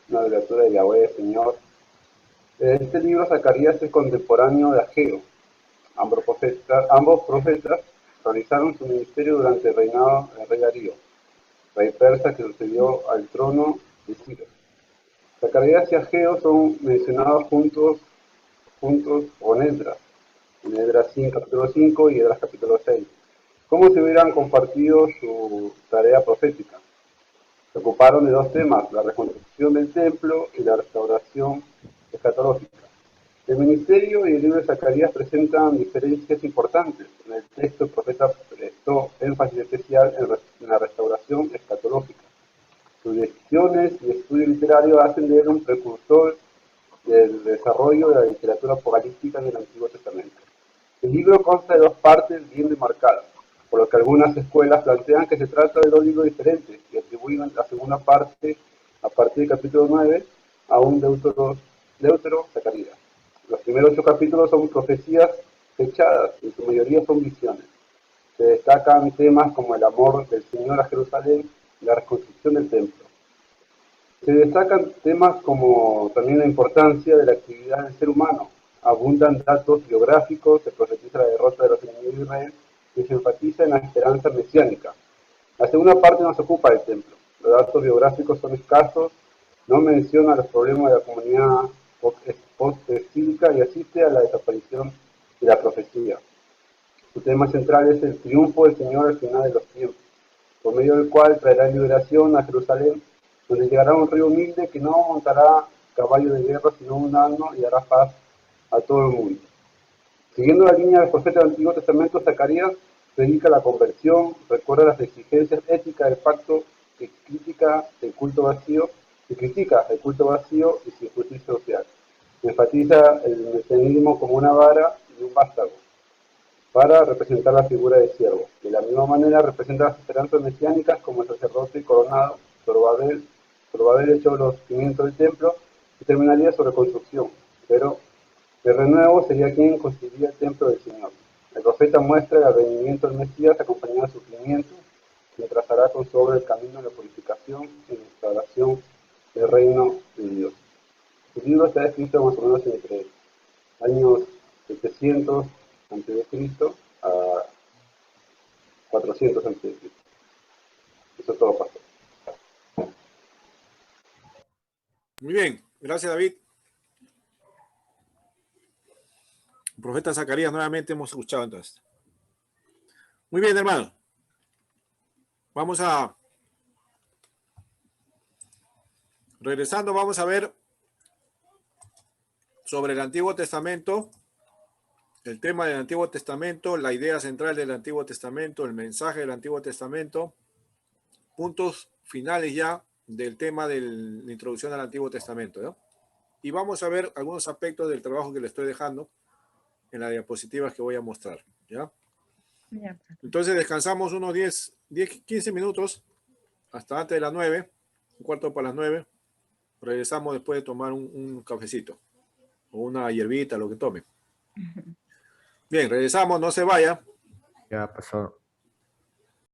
una abreviatura de Yahweh, Señor. Este libro Zacarías es contemporáneo de Ageo. Ambos profetas realizaron su ministerio durante el reinado del rey Darío, rey persa que sucedió al trono de Ciro. Zacarías y Ageo son mencionados juntos con Esdras, en Esdras 5, capítulo 5 y Esdras capítulo 6, como si hubieran compartido su tarea profética. Se ocuparon de dos temas, la reconstrucción del templo y la restauración escatológica. El ministerio y el libro de Zacarías presentan diferencias importantes. En el texto el profeta prestó énfasis especial en la restauración escatológica. Sus decisiones y estudio literario hacen de él un precursor del desarrollo de la literatura apocalíptica del Antiguo Testamento. El libro consta de dos partes bien demarcadas, por lo que algunas escuelas plantean que se trata de dos libros diferentes y atribuyen la segunda parte, a partir del capítulo 9, a un Deutero Zacarías. Los primeros 8 capítulos son profecías fechadas, en su mayoría son visiones. Se destacan temas como el amor del Señor a Jerusalén y la reconstrucción del templo. Se destacan temas como también la importancia de la actividad del ser humano. Abundan datos biográficos, se profetiza la derrota de los enemigos de Israel y se enfatiza en la esperanza mesiánica. La segunda parte nos ocupa del templo. Los datos biográficos son escasos, no menciona los problemas de la comunidad post-exílica y asiste a la desaparición de la profecía. Su tema central es el triunfo del Señor al final de los tiempos, por medio del cual traerá liberación a Jerusalén, donde llegará un rey humilde que no montará caballo de guerra, sino un asno y hará paz a todo el mundo. Siguiendo la línea del profeta del Antiguo Testamento, Zacarías predica la conversión, recuerda las exigencias éticas del pacto que critica el culto vacío y sin justicia social. Enfatiza el mesianismo como una vara y un vástago para representar la figura de siervo. De la misma manera representa las esperanzas mesiánicas como el sacerdote coronado, Zorobabel hecho los cimientos del templo y terminaría su reconstrucción, pero de renuevo sería quien construiría el templo del Señor. El profeta muestra el advenimiento del Mesías acompañado de sufrimiento, quien trazará con su obra el camino de la purificación y la restauración del reino de Dios. El libro está escrito más o menos entre años 700 a.C. a 400 a.C. Eso todo pasó. Muy bien, gracias David. El profeta Zacarías nuevamente hemos escuchado entonces. Muy bien, hermano. Vamos a... Regresando, vamos a ver sobre el Antiguo Testamento, el tema del Antiguo Testamento, la idea central del Antiguo Testamento, el mensaje del Antiguo Testamento, puntos finales ya del tema de la introducción al Antiguo Testamento, ¿no? Y vamos a ver algunos aspectos del trabajo que le estoy dejando en las diapositivas que voy a mostrar, ¿ya? Entonces descansamos unos 15 minutos hasta antes de las 9, un cuarto para las 9. Regresamos después de tomar un cafecito o una hierbita, lo que tome. Bien, regresamos, no se vaya. Ya pasó.